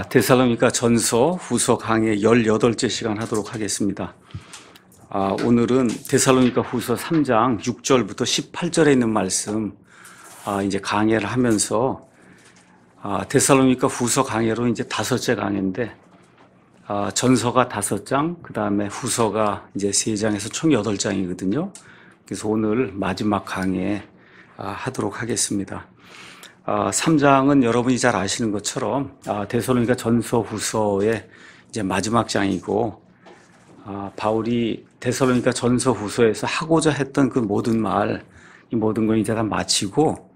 데살로니가 전서 후서 강의 18째 시간 하도록 하겠습니다. 오늘은 데살로니가 후서 3장 6절부터 18절에 있는 말씀 이제 강의를 하면서 데살로니가 후서 강의로 이제 5째 강의인데 전서가 5장, 그 다음에 후서가 이제 3장에서 총 8장이거든요. 그래서 오늘 마지막 강의 하도록 하겠습니다. 3장은 여러분이 잘 아시는 것처럼 데살로니가 전서 후서의 이제 마지막 장이고, 바울이 데살로니가 전서 후서에서 하고자 했던 그 모든 말, 이 모든 걸 이제 다 마치고,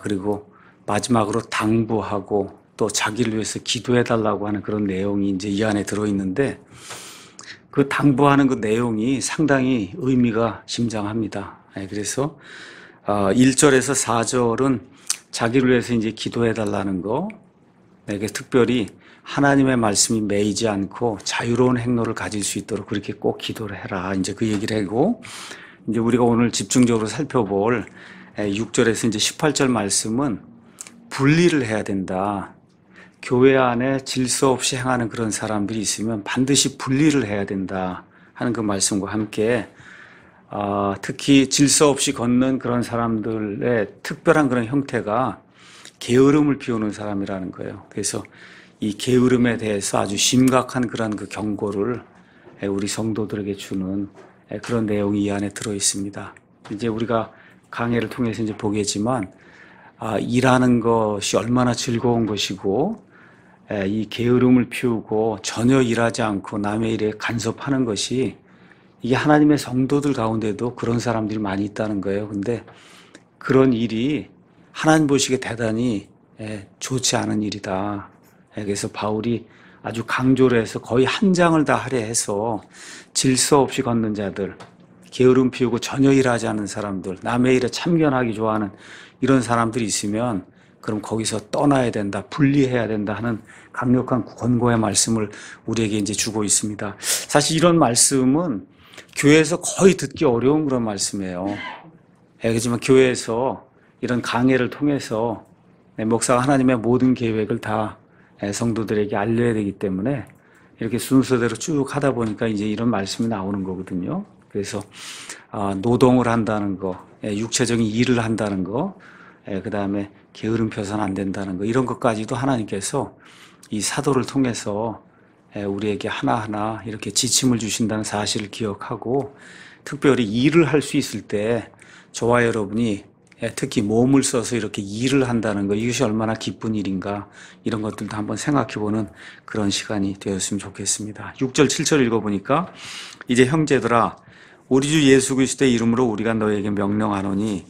그리고 마지막으로 당부하고 또 자기를 위해서 기도해 달라고 하는 그런 내용이 이제 이 안에 들어있는데, 그 당부하는 그 내용이 상당히 의미가 심장합니다. 그래서 1절에서 4절은 자기를 위해서 이제 기도해 달라는 거, 내게 특별히 하나님의 말씀이 매이지 않고 자유로운 행로를 가질 수 있도록 그렇게 꼭 기도를 해라. 이제 그 얘기를 하고, 이제 우리가 오늘 집중적으로 살펴볼 6절에서 이제 18절 말씀은 분리를 해야 된다. 교회 안에 질서 없이 행하는 그런 사람들이 있으면 반드시 분리를 해야 된다 하는 그 말씀과 함께, 특히 질서 없이 걷는 그런 사람들의 특별한 그런 형태가 게으름을 피우는 사람이라는 거예요. 그래서 이 게으름에 대해서 아주 심각한 그런 그 경고를 우리 성도들에게 주는 그런 내용이 이 안에 들어 있습니다. 이제 우리가 강해를 통해서 이제 보겠지만, 일하는 것이 얼마나 즐거운 것이고, 이 게으름을 피우고 전혀 일하지 않고 남의 일에 간섭하는 것이, 이게 하나님의 성도들 가운데도 그런 사람들이 많이 있다는 거예요. 근데 그런 일이 하나님 보시기에 대단히 좋지 않은 일이다. 그래서 바울이 아주 강조를 해서 거의 한 장을 다 할애해서 질서 없이 걷는 자들, 게으름 피우고 전혀 일하지 않는 사람들, 남의 일에 참견하기 좋아하는 이런 사람들이 있으면 그럼 거기서 떠나야 된다, 분리해야 된다 하는 강력한 권고의 말씀을 우리에게 이제 주고 있습니다. 사실 이런 말씀은 교회에서 거의 듣기 어려운 그런 말씀이에요. 그렇지만 교회에서 이런 강해를 통해서 목사가 하나님의 모든 계획을 다 성도들에게 알려야 되기 때문에 이렇게 순서대로 쭉 하다 보니까 이제 이런 말씀이 나오는 거거든요. 그래서 노동을 한다는 거, 육체적인 일을 한다는 거, 그 다음에 게으름 펴서는 안 된다는 거, 이런 것까지도 하나님께서 이 사도를 통해서 우리에게 하나하나 이렇게 지침을 주신다는 사실을 기억하고, 특별히 일을 할 수 있을 때 저와 여러분이 특히 몸을 써서 이렇게 일을 한다는 거, 이것이 얼마나 기쁜 일인가, 이런 것들도 한번 생각해보는 그런 시간이 되었으면 좋겠습니다. 6절 7절 읽어보니까, 이제 형제들아, 우리 주 예수 그리스도의 이름으로 우리가 너희에게 명령하노니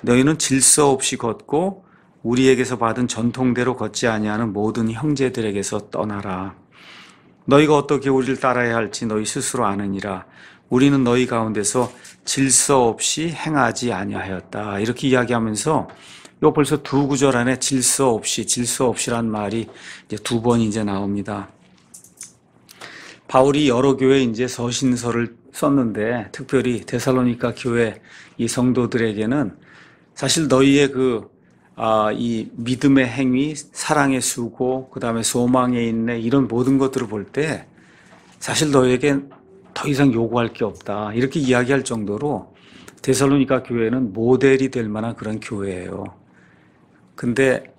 너희는 질서 없이 걷고 우리에게서 받은 전통대로 걷지 아니하는 모든 형제들에게서 떠나라. 너희가 어떻게 우리를 따라야 할지 너희 스스로 아느니라. 우리는 너희 가운데서 질서 없이 행하지 아니하였다. 이렇게 이야기하면서 요 벌써 두 구절 안에 질서 없이란 말이 이제 2번 이제 나옵니다. 바울이 여러 교회에 이제 서신서를 썼는데, 특별히 데살로니가 교회 이 성도들에게는 사실 너희의 이 믿음의 행위, 사랑의 수고, 그 다음에 소망의 인내, 이런 모든 것들을 볼 때 사실 너희에겐 더 이상 요구할 게 없다, 이렇게 이야기할 정도로 데살로니가 교회는 모델이 될 만한 그런 교회예요. 근데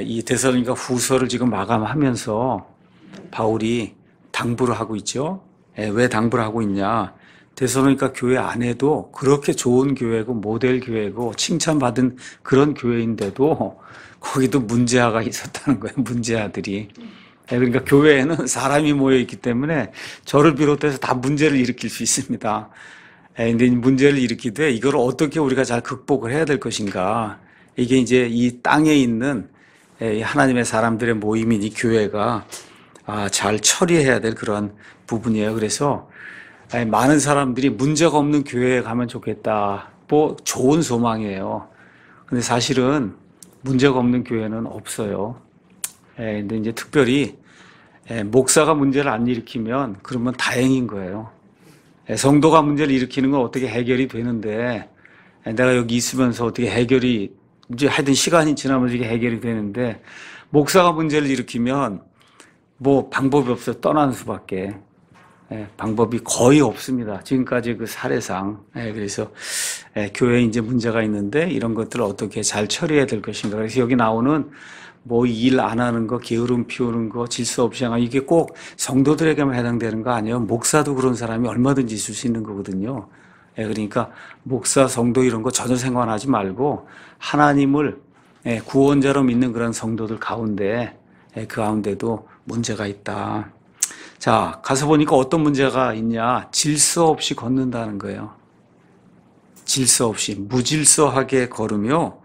이 데살로니가 후서를 지금 마감하면서 바울이 당부를 하고 있죠. 왜 당부를 하고 있냐? 데살로니가 교회 안에도 그렇게 좋은 교회고 모델 교회고 칭찬받은 그런 교회인데도 거기도 문제아가 있었다는 거예요. 문제아들이. 그러니까 교회에는 사람이 모여 있기 때문에 저를 비롯해서 다 문제를 일으킬 수 있습니다. 근데 문제를 일으키되 이걸 어떻게 우리가 잘 극복을 해야 될 것인가? 이게 이제 이 땅에 있는 하나님의 사람들의 모임인 이 교회가 잘 처리해야 될 그런 부분이에요. 그래서 많은 사람들이 문제가 없는 교회에 가면 좋겠다, 뭐 좋은 소망이에요. 근데 사실은 문제가 없는 교회는 없어요. 근데 이제 특별히 목사가 문제를 안 일으키면 그러면 다행인 거예요. 성도가 문제를 일으키는 건 어떻게 해결이 되는데, 내가 여기 있으면서 어떻게 해결이 이제 하여튼 시간이 지나면서 이게 해결이 되는데, 목사가 문제를 일으키면 뭐 방법이 없어 떠나는 수밖에. 방법이 거의 없습니다. 지금까지 그 사례상. 그래서 교회에 이제 문제가 있는데 이런 것들을 어떻게 잘 처리해야 될 것인가. 그래서 여기 나오는 뭐 일 안 하는 거, 게으름 피우는 거, 질서 없이 행하 이게 꼭 성도들에게만 해당되는 거 아니에요. 목사도 그런 사람이 얼마든지 있을 수 있는 거거든요. 그러니까 목사, 성도 이런 거 전혀 생각하지 말고 하나님을 구원자로 믿는 그런 성도들 가운데 그 가운데도 문제가 있다. 자, 가서 보니까 어떤 문제가 있냐. 질서 없이 걷는다는 거예요. 질서 없이 무질서하게 걸으며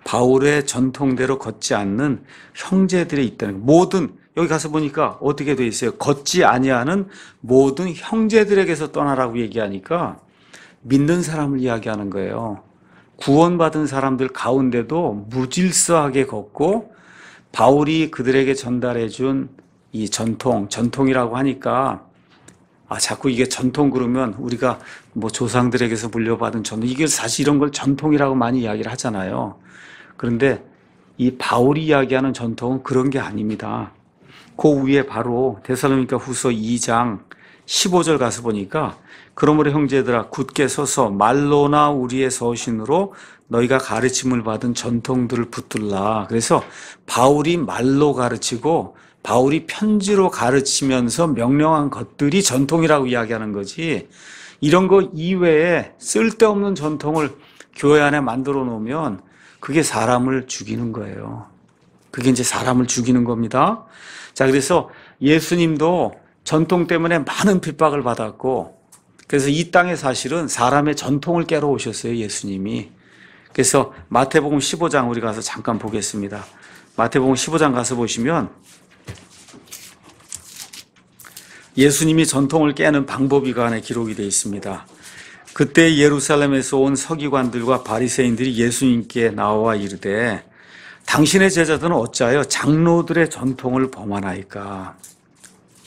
바울의 전통대로 걷지 않는 형제들이 있다는 거예요. 모든 여기 가서 보니까 어떻게 돼 있어요? 걷지 아니하는 모든 형제들에게서 떠나라고 얘기하니까 믿는 사람을 이야기하는 거예요. 구원받은 사람들 가운데도 무질서하게 걷고 바울이 그들에게 전달해 준 이 전통이라고 하니까 자꾸 이게 전통 그러면 우리가 뭐 조상들에게서 물려받은 전통, 이게 사실 이런 걸 전통이라고 많이 이야기를 하잖아요. 그런데 이 바울이 이야기하는 전통은 그런 게 아닙니다. 그 위에 바로 데살로니가 후서 2장 15절 가서 보니까 그러므로 형제들아 굳게 서서 말로나 우리의 서신으로 너희가 가르침을 받은 전통들을 붙들라. 그래서 바울이 말로 가르치고 바울이 편지로 가르치면서 명령한 것들이 전통이라고 이야기하는 거지, 이런 거 이외에 쓸데없는 전통을 교회 안에 만들어 놓으면 그게 사람을 죽이는 거예요. 그게 이제 사람을 죽이는 겁니다. 자, 그래서 예수님도 전통 때문에 많은 핍박을 받았고, 그래서 이 땅에 사실은 사람의 전통을 깨러 오셨어요, 예수님이. 그래서 마태복음 15장 우리 가서 잠깐 보겠습니다. 마태복음 15장 가서 보시면 예수님이 전통을 깨는 방법이 그 안에 기록이 되어 있습니다. 그때 예루살렘에서 온 서기관들과 바리새인들이 예수님께 나와 이르되 당신의 제자들은 어찌하여 장로들의 전통을 범하나이까?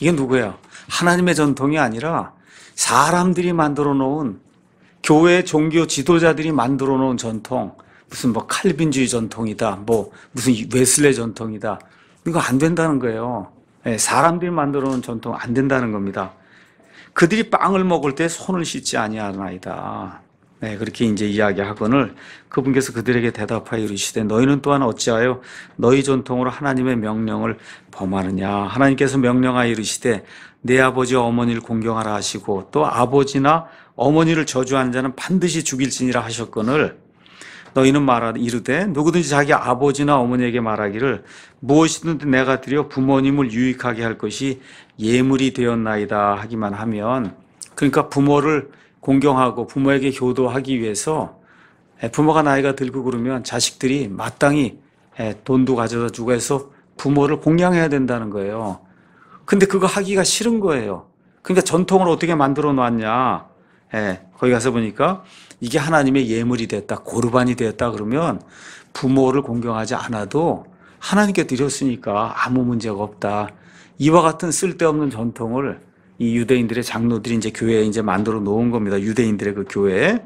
이게 누구야? 하나님의 전통이 아니라 사람들이 만들어 놓은, 교회 종교 지도자들이 만들어 놓은 전통, 무슨 뭐 칼빈주의 전통이다, 뭐 무슨 웨슬레 전통이다, 이거 안 된다는 거예요. 사람들이 만들어 놓은 전통 안 된다는 겁니다. 그들이 빵을 먹을 때 손을 씻지 아니하나이다. 그렇게 이제 이야기하거늘 그분께서 그들에게 대답하여 이르시되 너희는 또한 어찌하여 너희 전통으로 하나님의 명령을 범하느냐. 하나님께서 명령하여 이르시되 내 아버지 어머니를 공경하라 하시고 또 아버지나 어머니를 저주하는 자는 반드시 죽일지니라 하셨거늘 너희는 이르되 누구든지 자기 아버지나 어머니에게 말하기를 무엇이든 내가 드려 부모님을 유익하게 할 것이 예물이 되었나이다 하기만 하면, 그러니까 부모를 공경하고 부모에게 효도하기 위해서 부모가 나이가 들고 그러면 자식들이 마땅히 돈도 가져다 주고 해서 부모를 공양해야 된다는 거예요. 근데 그거 하기가 싫은 거예요. 그러니까 전통을 어떻게 만들어 놨냐. 거기 가서 보니까 이게 하나님의 예물이 됐다, 고르반이 되었다 그러면 부모를 공경하지 않아도 하나님께 드렸으니까 아무 문제가 없다. 이와 같은 쓸데없는 전통을 이 유대인들의 장로들이 이제 교회에 이제 만들어 놓은 겁니다. 유대인들의 그 교회에.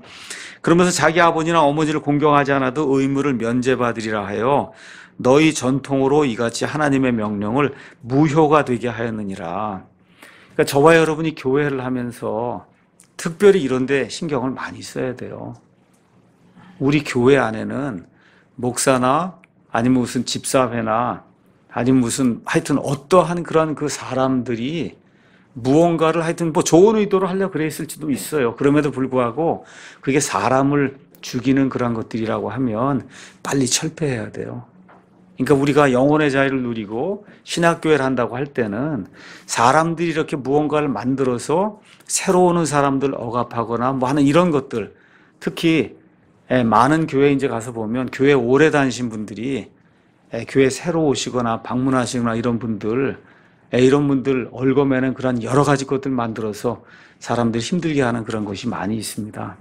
그러면서 자기 아버지나 어머니를 공경하지 않아도 의무를 면제받으리라 하여 너희 전통으로 이같이 하나님의 명령을 무효가 되게 하였느니라. 그러니까 저와 여러분이 교회를 하면서 특별히 이런 데 신경을 많이 써야 돼요. 우리 교회 안에는 목사나 아니면 무슨 집사회나 아니면 무슨 하여튼 어떠한 그런 그 사람들이 무언가를 하여튼 뭐 좋은 의도로 하려고 그랬을지도 있어요. 그럼에도 불구하고 그게 사람을 죽이는 그런 것들이라고 하면 빨리 철폐해야 돼요. 그러니까 우리가 영혼의 자유를 누리고 신학교회를 한다고 할 때는 사람들이 이렇게 무언가를 만들어서 새로 오는 사람들 억압하거나 뭐 하는 이런 것들, 특히 많은 교회에 이제 가서 보면 교회 오래 다니신 분들이 교회 새로 오시거나 방문하시거나 이런 분들 얼검에는 그런 여러 가지 것들 만들어서 사람들 힘들게 하는 그런 것이 많이 있습니다.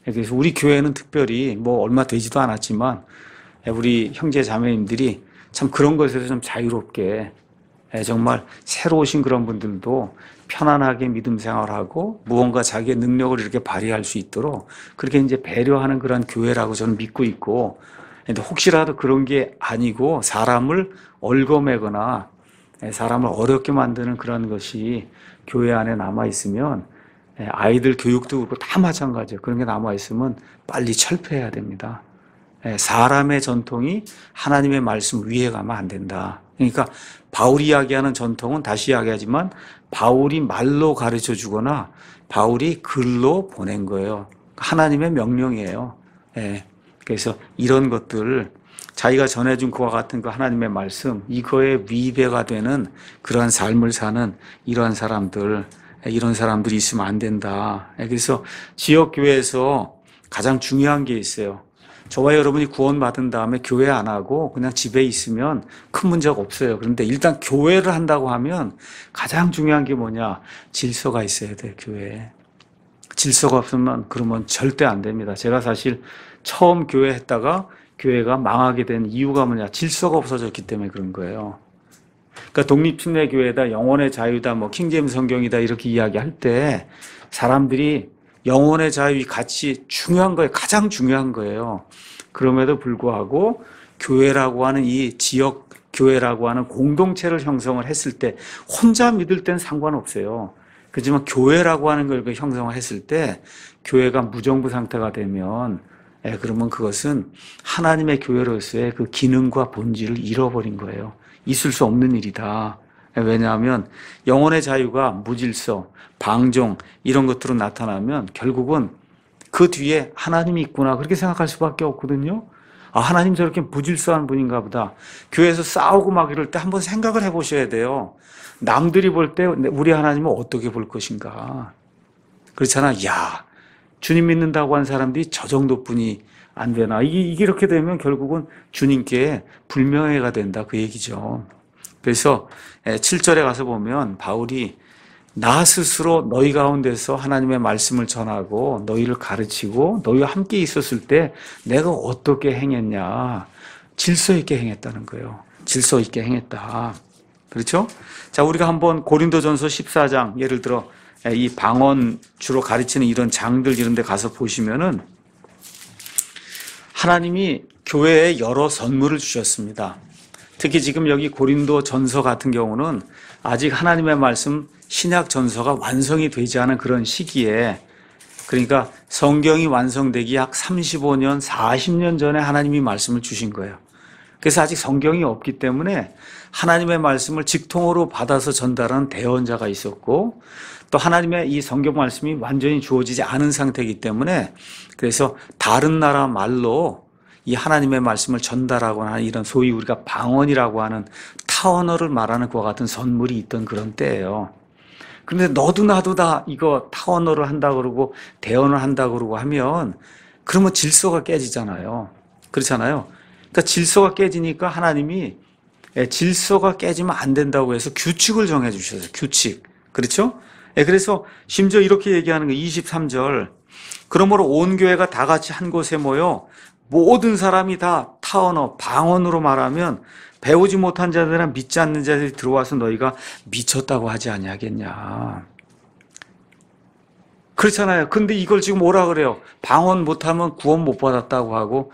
그래서 우리 교회는 특별히 뭐 얼마 되지도 않았지만 우리 형제 자매님들이 참 그런 것에서 좀 자유롭게 정말 새로 오신 그런 분들도 편안하게 믿음 생활하고 무언가 자기의 능력을 이렇게 발휘할 수 있도록 그렇게 이제 배려하는 그런 교회라고 저는 믿고 있고, 근데 혹시라도 그런 게 아니고 사람을 얽어매거나 사람을 어렵게 만드는 그런 것이 교회 안에 남아 있으면 아이들 교육도 그렇고 다 마찬가지예요. 그런 게 남아 있으면 빨리 철폐해야 됩니다. 사람의 전통이 하나님의 말씀 위에 가면 안 된다. 그러니까 바울이 이야기하는 전통은 다시 이야기하지만 바울이 말로 가르쳐 주거나 바울이 글로 보낸 거예요. 하나님의 명령이에요. 그래서 이런 것들 자기가 전해준 그와 같은 그 하나님의 말씀 이거에 위배가 되는 그러한 삶을 사는 이러한 사람들 이런 사람들이 있으면 안 된다. 그래서 지역교회에서 가장 중요한 게 있어요. 저와 여러분이 구원받은 다음에 교회 안 하고 그냥 집에 있으면 큰 문제가 없어요. 그런데 일단 교회를 한다고 하면 가장 중요한 게 뭐냐? 질서가 있어야 돼, 교회에. 질서가 없으면 그러면 절대 안 됩니다. 제가 사실 처음 교회 했다가 교회가 망하게 된 이유가 뭐냐? 질서가 없어졌기 때문에 그런 거예요. 그러니까 독립침례교회다, 영혼의 자유다, 뭐 킹제임스 성경이다 이렇게 이야기할 때 사람들이 영혼의 자유의 가치 중요한 거예요. 가장 중요한 거예요. 그럼에도 불구하고 교회라고 하는 이 지역 교회라고 하는 공동체를 형성을 했을 때 혼자 믿을 땐 상관없어요. 그렇지만 교회라고 하는 걸 형성을 했을 때 교회가 무정부 상태가 되면 그러면 그것은 하나님의 교회로서의 그 기능과 본질을 잃어버린 거예요. 있을 수 없는 일이다. 왜냐하면 영혼의 자유가 무질서, 방종 이런 것들로 나타나면 결국은 그 뒤에 하나님이 있구나 그렇게 생각할 수밖에 없거든요. 아, 하나님 저렇게 무질서한 분인가 보다. 교회에서 싸우고 막 이럴 때 한번 생각을 해보셔야 돼요. 남들이 볼 때 우리 하나님은 어떻게 볼 것인가. 그렇잖아. 야, 주님 믿는다고 한 사람들이 저 정도뿐이 안 되나. 이게 이렇게 되면 결국은 주님께 불명예가 된다 그 얘기죠. 그래서 7절에 가서 보면 바울이 나 스스로 너희 가운데서 하나님의 말씀을 전하고 너희를 가르치고 너희와 함께 있었을 때 내가 어떻게 행했냐. 질서 있게 행했다는 거예요. 질서 있게 행했다. 그렇죠? 자, 우리가 한번 고린도전서 14장 예를 들어 이 방언 주로 가르치는 이런 장들 이런 데 가서 보시면은 하나님이 교회에 여러 선물을 주셨습니다. 특히 지금 여기 고린도 전서 같은 경우는 아직 하나님의 말씀 신약 전서가 완성이 되지 않은 그런 시기에 그러니까 성경이 완성되기 약 35년, 40년 전에 하나님이 말씀을 주신 거예요. 그래서 아직 성경이 없기 때문에 하나님의 말씀을 직통으로 받아서 전달하는 대언자가 있었고 또 하나님의 이 성경 말씀이 완전히 주어지지 않은 상태이기 때문에 그래서 다른 나라 말로 이 하나님의 말씀을 전달하거나 하는 이런 소위 우리가 방언이라고 하는 타언어를 말하는 그와 같은 선물이 있던 그런 때예요. 그런데 너도 나도 다 이거 타언어를 한다 그러고 대언을 한다 그러고 하면 그러면 질서가 깨지잖아요. 그렇잖아요. 그러니까 질서가 깨지니까 하나님이 질서가 깨지면 안 된다고 해서 규칙을 정해 주셨어요. 규칙. 그렇죠? 그래서 심지어 이렇게 얘기하는 거 23절. 그러므로 온 교회가 다 같이 한 곳에 모여 모든 사람이 다 타언어, 방언으로 말하면 배우지 못한 자들이나 믿지 않는 자들이 들어와서 너희가 미쳤다고 하지 아니하겠냐. 그렇잖아요. 근데 이걸 지금 뭐라 그래요? 방언 못하면 구원 못 받았다고 하고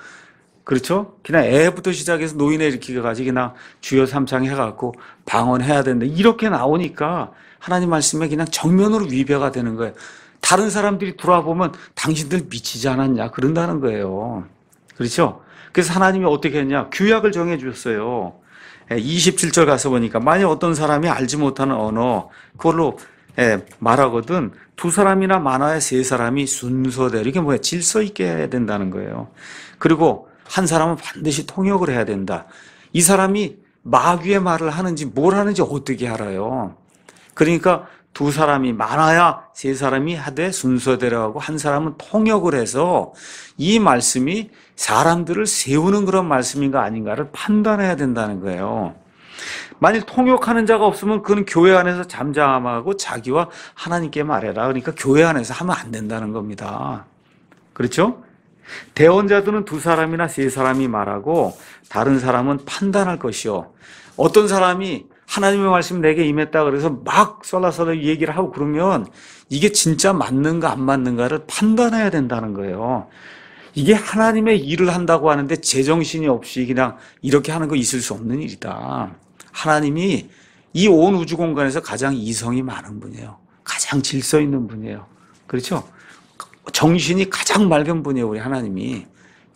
그렇죠? 그냥 애부터 시작해서 노인에 일으키기까지 그냥 주여 삼창 해갖고 방언해야 된다. 이렇게 나오니까 하나님 말씀에 그냥 정면으로 위배가 되는 거예요. 다른 사람들이 돌아보면 당신들 미치지 않았냐 그런다는 거예요. 그렇죠? 그래서 하나님이 어떻게 했냐? 규약을 정해 주셨어요. 27절 가서 보니까 만약 어떤 사람이 알지 못하는 언어 그걸로 말하거든 두 사람이나 많아야 세 사람이 순서대로 이게 뭐야? 질서 있게 해야 된다는 거예요. 그리고 한 사람은 반드시 통역을 해야 된다. 이 사람이 마귀의 말을 하는지 뭘 하는지 어떻게 알아요? 그러니까 두 사람이 많아야 세 사람이 하되 순서대로 하고 한 사람은 통역을 해서 이 말씀이 사람들을 세우는 그런 말씀인가 아닌가를 판단해야 된다는 거예요. 만일 통역하는 자가 없으면 그건 교회 안에서 잠잠하고 자기와 하나님께 말해라. 그러니까 교회 안에서 하면 안 된다는 겁니다. 그렇죠? 대언자들은 두 사람이나 세 사람이 말하고 다른 사람은 판단할 것이요. 어떤 사람이 하나님의 말씀 내게 임했다 그래서 막 썰라썰라 얘기를 하고 그러면 이게 진짜 맞는가 안 맞는가를 판단해야 된다는 거예요. 이게 하나님의 일을 한다고 하는데 제정신이 없이 그냥 이렇게 하는 거 있을 수 없는 일이다. 하나님이 이 온 우주 공간에서 가장 이성이 많은 분이에요. 가장 질서 있는 분이에요. 그렇죠? 정신이 가장 맑은 분이에요, 우리 하나님이.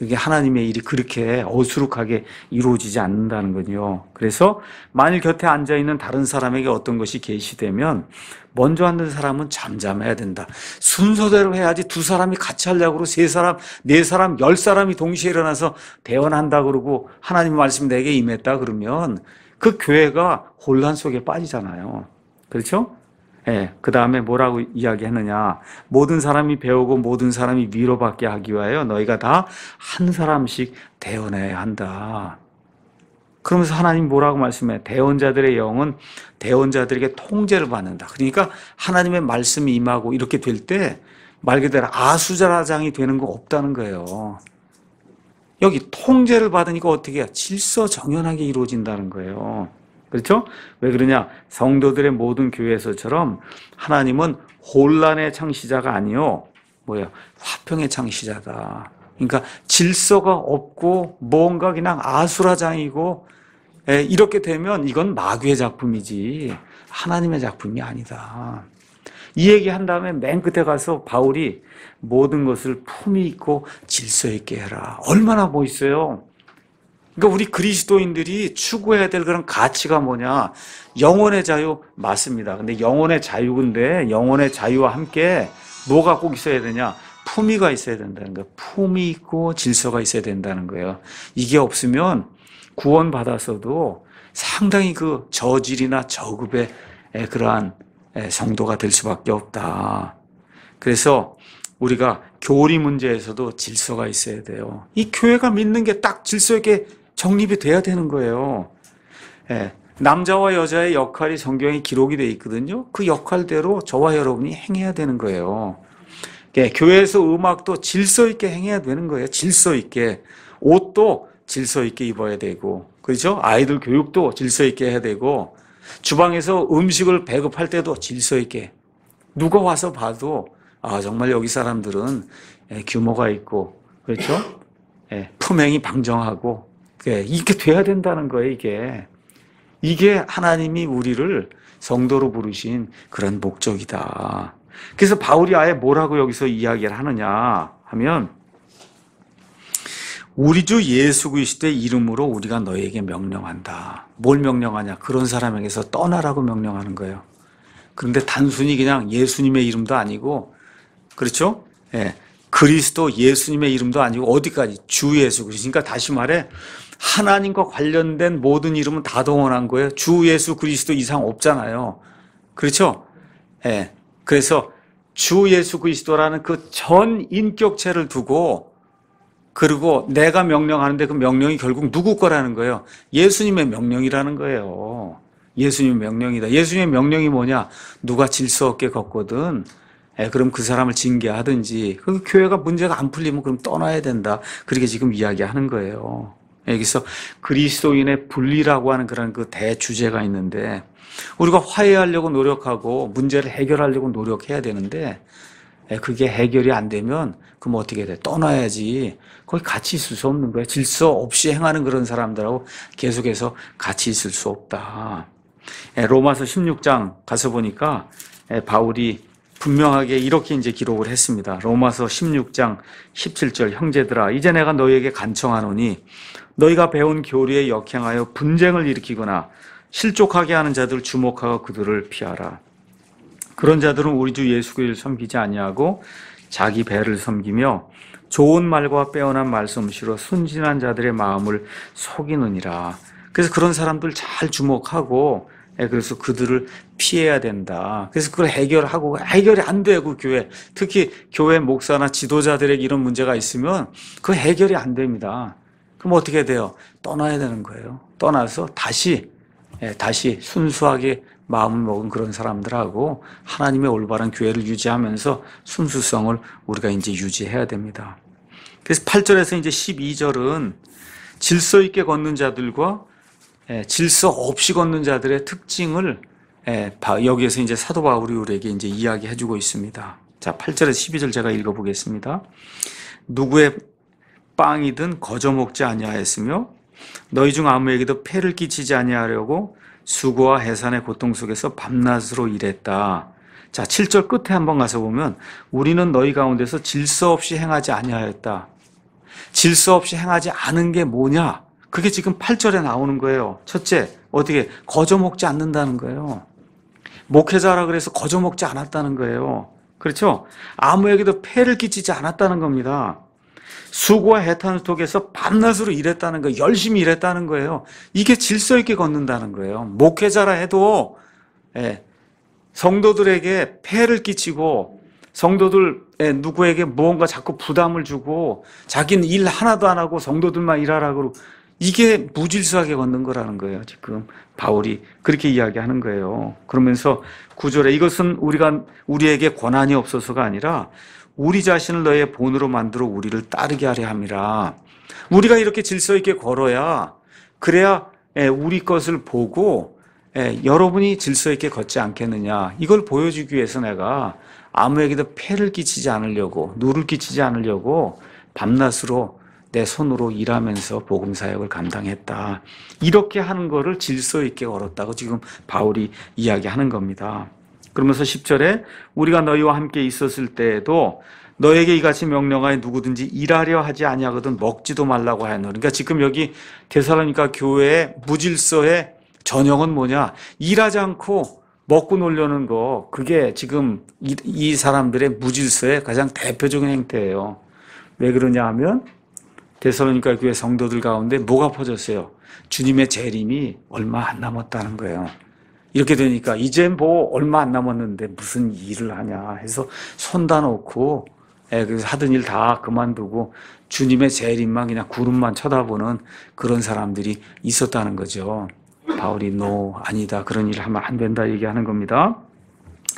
이게 하나님의 일이 그렇게 어수룩하게 이루어지지 않는다는 거죠. 그래서 만일 곁에 앉아있는 다른 사람에게 어떤 것이 계시되면 먼저 앉는 사람은 잠잠해야 된다. 순서대로 해야지 두 사람이 같이 하려고 그러고 세 사람, 네 사람, 10사람이 동시에 일어나서 대언한다 그러고 하나님의 말씀이 내게 임했다 그러면 그 교회가 혼란 속에 빠지잖아요. 그렇죠? 예, 그 다음에 뭐라고 이야기했느냐. 모든 사람이 배우고 모든 사람이 위로받게 하기 위하여 너희가 다 한 사람씩 대언해야 한다. 그러면서 하나님 뭐라고 말씀해? 대언자들의 영은 대언자들에게 통제를 받는다. 그러니까 하나님의 말씀이 임하고 이렇게 될 때 말 그대로 아수라장이 되는 거 없다는 거예요. 여기 통제를 받으니까 어떻게 해요? 질서정연하게 이루어진다는 거예요. 그렇죠? 왜 그러냐? 성도들의 모든 교회에서처럼 하나님은 혼란의 창시자가 아니요. 뭐예요? 화평의 창시자다. 그러니까 질서가 없고 뭔가 그냥 아수라장이고 이렇게 되면 이건 마귀의 작품이지 하나님의 작품이 아니다. 이 얘기 한 다음에 맨 끝에 가서 바울이 모든 것을 품위 있고 질서 있게 해라. 얼마나 멋있어요. 그러니까 우리 그리스도인들이 추구해야 될 그런 가치가 뭐냐? 영혼의 자유 맞습니다. 근데 영혼의 자유인데 영혼의 자유와 함께 뭐가 꼭 있어야 되냐? 품위가 있어야 된다는 거예요. 품위 있고 질서가 있어야 된다는 거예요. 이게 없으면 구원받아서도 상당히 그 저질이나 저급의 그러한 성도가 될 수밖에 없다. 그래서 우리가 교리 문제에서도 질서가 있어야 돼요. 이 교회가 믿는 게 딱 질서 있게 정립이 돼야 되는 거예요. 남자와 여자의 역할이 성경에 기록이 되어 있거든요. 그 역할대로 저와 여러분이 행해야 되는 거예요. 교회에서 음악도 질서 있게 행해야 되는 거예요. 질서 있게. 옷도 질서 있게 입어야 되고, 그렇죠? 아이들 교육도 질서 있게 해야 되고, 주방에서 음식을 배급할 때도 질서 있게. 누가 와서 봐도 아 정말 여기 사람들은 규모가 있고, 그렇죠? 품행이 방정하고 이렇게 돼야 된다는 거예요. 이게 하나님이 우리를 성도로 부르신 그런 목적이다. 그래서 바울이 아예 뭐라고 여기서 이야기를 하느냐 하면 우리 주 예수 그리스도의 이름으로 우리가 너희에게 명령한다. 뭘 명령하냐? 그런 사람에게서 떠나라고 명령하는 거예요. 그런데 단순히 그냥 예수님의 이름도 아니고, 그렇죠? 그리스도 예수님의 이름도 아니고 어디까지? 주 예수 그리스도. 그러니까 다시 말해 하나님과 관련된 모든 이름은 다 동원한 거예요. 주 예수 그리스도 이상 없잖아요. 그렇죠? 그래서 주 예수 그리스도라는 그 전 인격체를 두고 그리고 내가 명령하는데 그 명령이 결국 누구 거라는 거예요? 예수님의 명령이라는 거예요. 예수님의 명령이다. 예수님의 명령이 뭐냐? 누가 질서 없게 걷거든. 그럼 그 사람을 징계하든지 그 교회가 문제가 안 풀리면 그럼 떠나야 된다. 그렇게 지금 이야기하는 거예요. 여기서 그리스도인의 분리라고 하는 그런 그 대주제가 있는데 우리가 화해하려고 노력하고 문제를 해결하려고 노력해야 되는데 그게 해결이 안 되면 그럼 어떻게 돼? 떠나야지. 거기 같이 있을 수 없는 거야. 질서 없이 행하는 그런 사람들하고 계속해서 같이 있을 수 없다. 로마서 16장 가서 보니까 바울이 분명하게 이렇게 이제 기록을 했습니다. 로마서 16장 17절 형제들아 이제 내가 너희에게 간청하노니 너희가 배운 교리에 역행하여 분쟁을 일으키거나 실족하게 하는 자들을 주목하고 그들을 피하라. 그런 자들은 우리 주 예수 그리스도를 섬기지 아니하고 자기 배를 섬기며 좋은 말과 빼어난 말솜씨로 순진한 자들의 마음을 속이느니라. 그래서 그런 사람들 잘 주목하고 그래서 그들을 피해야 된다. 그래서 그걸 해결하고 해결이 안 돼요. 그 교회. 특히 교회 목사나 지도자들에게 이런 문제가 있으면 그 해결이 안 됩니다. 그럼 어떻게 돼요? 떠나야 되는 거예요. 떠나서 다시 순수하게 마음을 먹은 그런 사람들하고 하나님의 올바른 교회를 유지하면서 순수성을 우리가 이제 유지해야 됩니다. 그래서 8절에서 이제 12절은 질서 있게 걷는 자들과 질서 없이 걷는 자들의 특징을 여기에서 이제 사도 바울이 우리에게 이제 이야기해 주고 있습니다. 자, 8절에서 12절 제가 읽어보겠습니다. 누구의 빵이든 거저 먹지 아니하였으며 너희 중 아무에게도 폐를 끼치지 아니하려고 수고와 해산의 고통 속에서 밤낮으로 일했다. 자, 7절 끝에 한번 가서 보면 우리는 너희 가운데서 질서 없이 행하지 아니하였다. 질서 없이 행하지 않은 게 뭐냐? 그게 지금 8절에 나오는 거예요. 첫째, 어떻게 거저 먹지 않는다는 거예요. 목회자라 그래서 거저 먹지 않았다는 거예요. 그렇죠? 아무에게도 폐를 끼치지 않았다는 겁니다. 수고와 해탄 속에서 밤낮으로 일했다는 거예요. 열심히 일했다는 거예요. 이게 질서 있게 걷는다는 거예요. 목회자라 해도 성도들에게 폐를 끼치고 성도들 누구에게 무언가 자꾸 부담을 주고 자기는 일 하나도 안 하고 성도들만 일하라고, 이게 무질서하게 걷는 거라는 거예요. 지금 바울이 그렇게 이야기하는 거예요. 그러면서 9절에 이것은 우리에게 권한이 없어서가 아니라 우리 자신을 너의 본으로 만들어 우리를 따르게 하려 함이라. 우리가 이렇게 질서 있게 걸어야, 그래야 우리 것을 보고 여러분이 질서 있게 걷지 않겠느냐, 이걸 보여주기 위해서 내가 아무에게도 폐를 끼치지 않으려고, 누를 끼치지 않으려고 밤낮으로 내 손으로 일하면서 복음 사역을 감당했다. 이렇게 하는 거를 질서 있게 걸었다고 지금 바울이 이야기하는 겁니다. 그러면서 10절에 우리가 너희와 함께 있었을 때에도 너에게 이같이 명령하여 누구든지 일하려 하지 아니하거든 먹지도 말라고 하였노. 그러니까 지금 여기 데살로니가 교회의 무질서의 전형은 뭐냐? 일하지 않고 먹고 놀려는 거, 그게 지금 이 사람들의 무질서의 가장 대표적인 행태예요. 왜 그러냐 하면 데살로니가 교회 성도들 가운데 뭐가 퍼졌어요? 주님의 재림이 얼마 안 남았다는 거예요. 이렇게 되니까 이제 뭐 얼마 안 남았는데 무슨 일을 하냐 해서 손 다 놓고 그래서 하던 일 다 그만두고 주님의 재림만, 그냥 구름만 쳐다보는 그런 사람들이 있었다는 거죠. 바울이 아니다, 그런 일을 하면 안 된다 얘기하는 겁니다.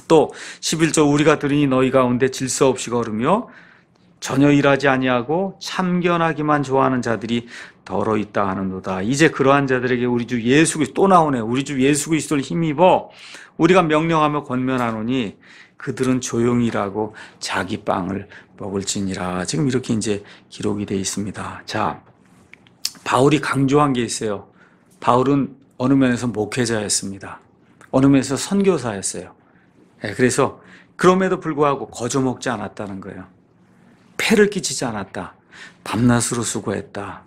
또 11절 우리가 들으니 너희 가운데 질서 없이 걸으며 전혀 일하지 아니하고 참견하기만 좋아하는 자들이 더러 있다 하는도다. 이제 그러한 자들에게 우리 주 예수 그리스도, 또 나오네. 우리 주 예수 그리스도를 힘입어 우리가 명령하며 권면하노니 그들은 조용히 일하고 자기 빵을 먹을지니라. 지금 이렇게 이제 기록이 되어 있습니다. 자, 바울이 강조한 게 있어요. 바울은 어느 면에서 목회자였습니다. 어느 면에서 선교사였어요. 그래서 그럼에도 불구하고 거저 먹지 않았다는 거예요. 폐를 끼치지 않았다. 밤낮으로 수고했다.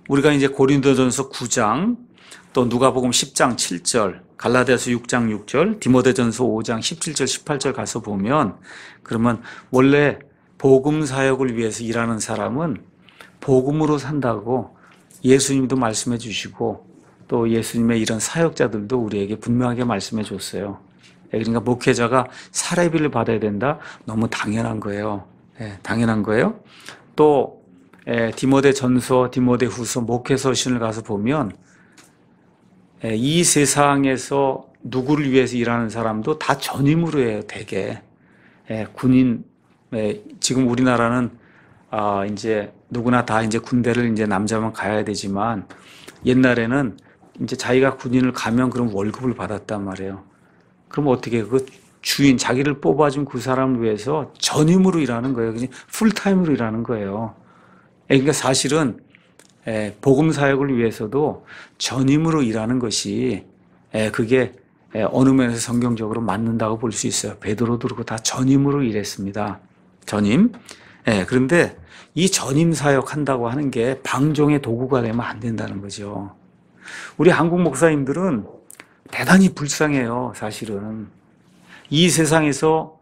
우리가 이제 고린도전서 9장, 또 누가복음 10장 7절, 갈라디아서 6장 6절, 디모데전서 5장 17절 18절 가서 보면, 그러면 원래 복음 사역을 위해서 일하는 사람은 복음으로 산다고 예수님도 말씀해 주시고 또 예수님의 이런 사역자들도 우리에게 분명하게 말씀해 줬어요. 그러니까 목회자가 사례비를 받아야 된다? 너무 당연한 거예요. 당연한 거예요. 또 디모데전서, 디모데후서, 목회서신을 가서 보면 이 세상에서 누구를 위해서 일하는 사람도 다 전임으로 해요. 대개 군인, 지금 우리나라는 이제 누구나 다 이제 군대를 이제 남자만 가야 되지만 옛날에는 이제 자기가 군인을 가면 그럼 월급을 받았단 말이에요. 그럼 어떻게 그 주인, 자기를 뽑아준 그 사람을 위해서 전임으로 일하는 거예요. 그냥 풀타임으로 일하는 거예요. 그러니까 사실은 복음 사역을 위해서도 전임으로 일하는 것이 그게 어느 면에서 성경적으로 맞는다고 볼 수 있어요. 베드로도 그렇고 다 전임으로 일했습니다. 전임. 그런데 이 전임 사역 한다고 하는 게 방종의 도구가 되면 안 된다는 거죠. 우리 한국 목사님들은 대단히 불쌍해요. 사실은 이 세상에서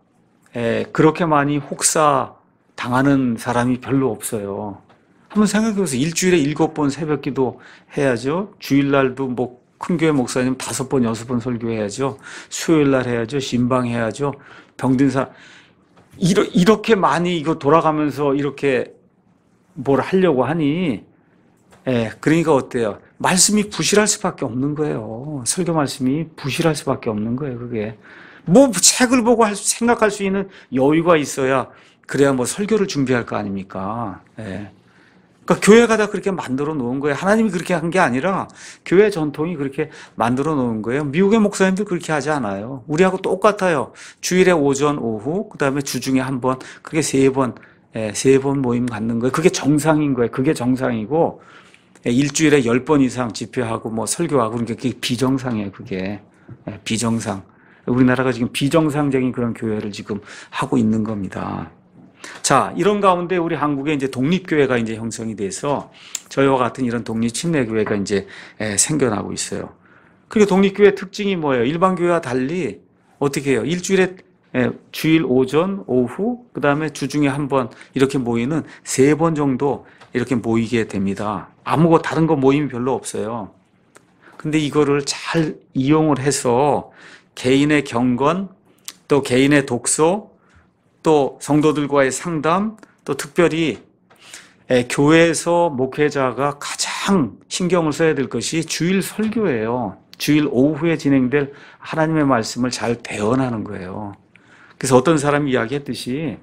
그렇게 많이 혹사 당하는 사람이 별로 없어요. 한번 생각해보세요. 일주일에 7번 새벽기도 해야죠. 주일날도 뭐 큰 교회 목사님 5번, 6번 설교해야죠. 수요일날 해야죠. 신방해야죠. 병든 사람 이렇게 많이 이거 돌아가면서 이렇게 뭘 하려고 하니, 그러니까 어때요? 말씀이 부실할 수밖에 없는 거예요. 설교 말씀이 부실할 수밖에 없는 거예요. 그게 뭐 책을 보고 생각할 수 있는 여유가 있어야 그래야 뭐 설교를 준비할 거 아닙니까? 그러니까 교회가 다 그렇게 만들어 놓은 거예요. 하나님이 그렇게 한 게 아니라 교회 전통이 그렇게 만들어 놓은 거예요. 미국의 목사님들 그렇게 하지 않아요. 우리하고 똑같아요. 주일에 오전, 오후, 그 다음에 주중에 한 번, 그렇게 3번 3번 모임 갖는 거예요. 그게 정상인 거예요. 그게 정상이고 일주일에 10번 이상 집회하고 뭐 설교하고 그러니까 그게 비정상이에요. 그게 비정상. 우리나라가 지금 비정상적인 그런 교회를 지금 하고 있는 겁니다. 자, 이런 가운데 우리 한국에 이제 독립교회가 이제 형성이 돼서 저희와 같은 이런 독립침례교회가 이제 생겨나고 있어요. 그리고 독립교회 특징이 뭐예요? 일반 교회와 달리 어떻게 해요? 일주일에 주일 오전, 오후, 그 다음에 주중에 한 번 이렇게 모이는 3번 정도 이렇게 모이게 됩니다. 다른 거 모임이 별로 없어요. 근데 이거를 잘 이용을 해서 개인의 경건, 또 개인의 독서, 또 성도들과의 상담, 또 특별히 교회에서 목회자가 가장 신경을 써야 될 것이 주일 설교예요. 주일 오후에 진행될 하나님의 말씀을 잘 대언하는 거예요. 그래서 어떤 사람이 이야기했듯이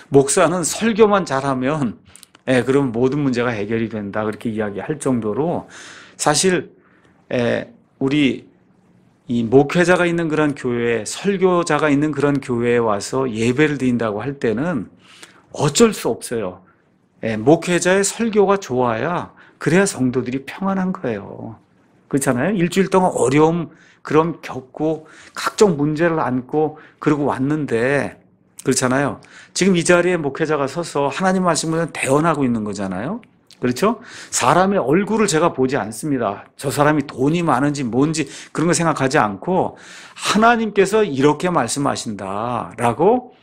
목사는 설교만 잘하면 그럼 모든 문제가 해결이 된다 그렇게 이야기할 정도로 사실 우리 이 목회자가 있는 그런 교회, 설교자가 있는 그런 교회에 와서 예배를 드린다고 할 때는 어쩔 수 없어요. 목회자의 설교가 좋아야 그래야 성도들이 평안한 거예요. 그렇잖아요. 일주일 동안 어려움 그럼 겪고 각종 문제를 안고 그러고 왔는데 그렇잖아요. 지금 이 자리에 목회자가 서서 하나님 말씀을 대언하고 있는 거잖아요. 그렇죠? 사람의 얼굴을 제가 보지 않습니다. 저 사람이 돈이 많은지 뭔지 그런 거 생각하지 않고 하나님께서 이렇게 말씀하신다라고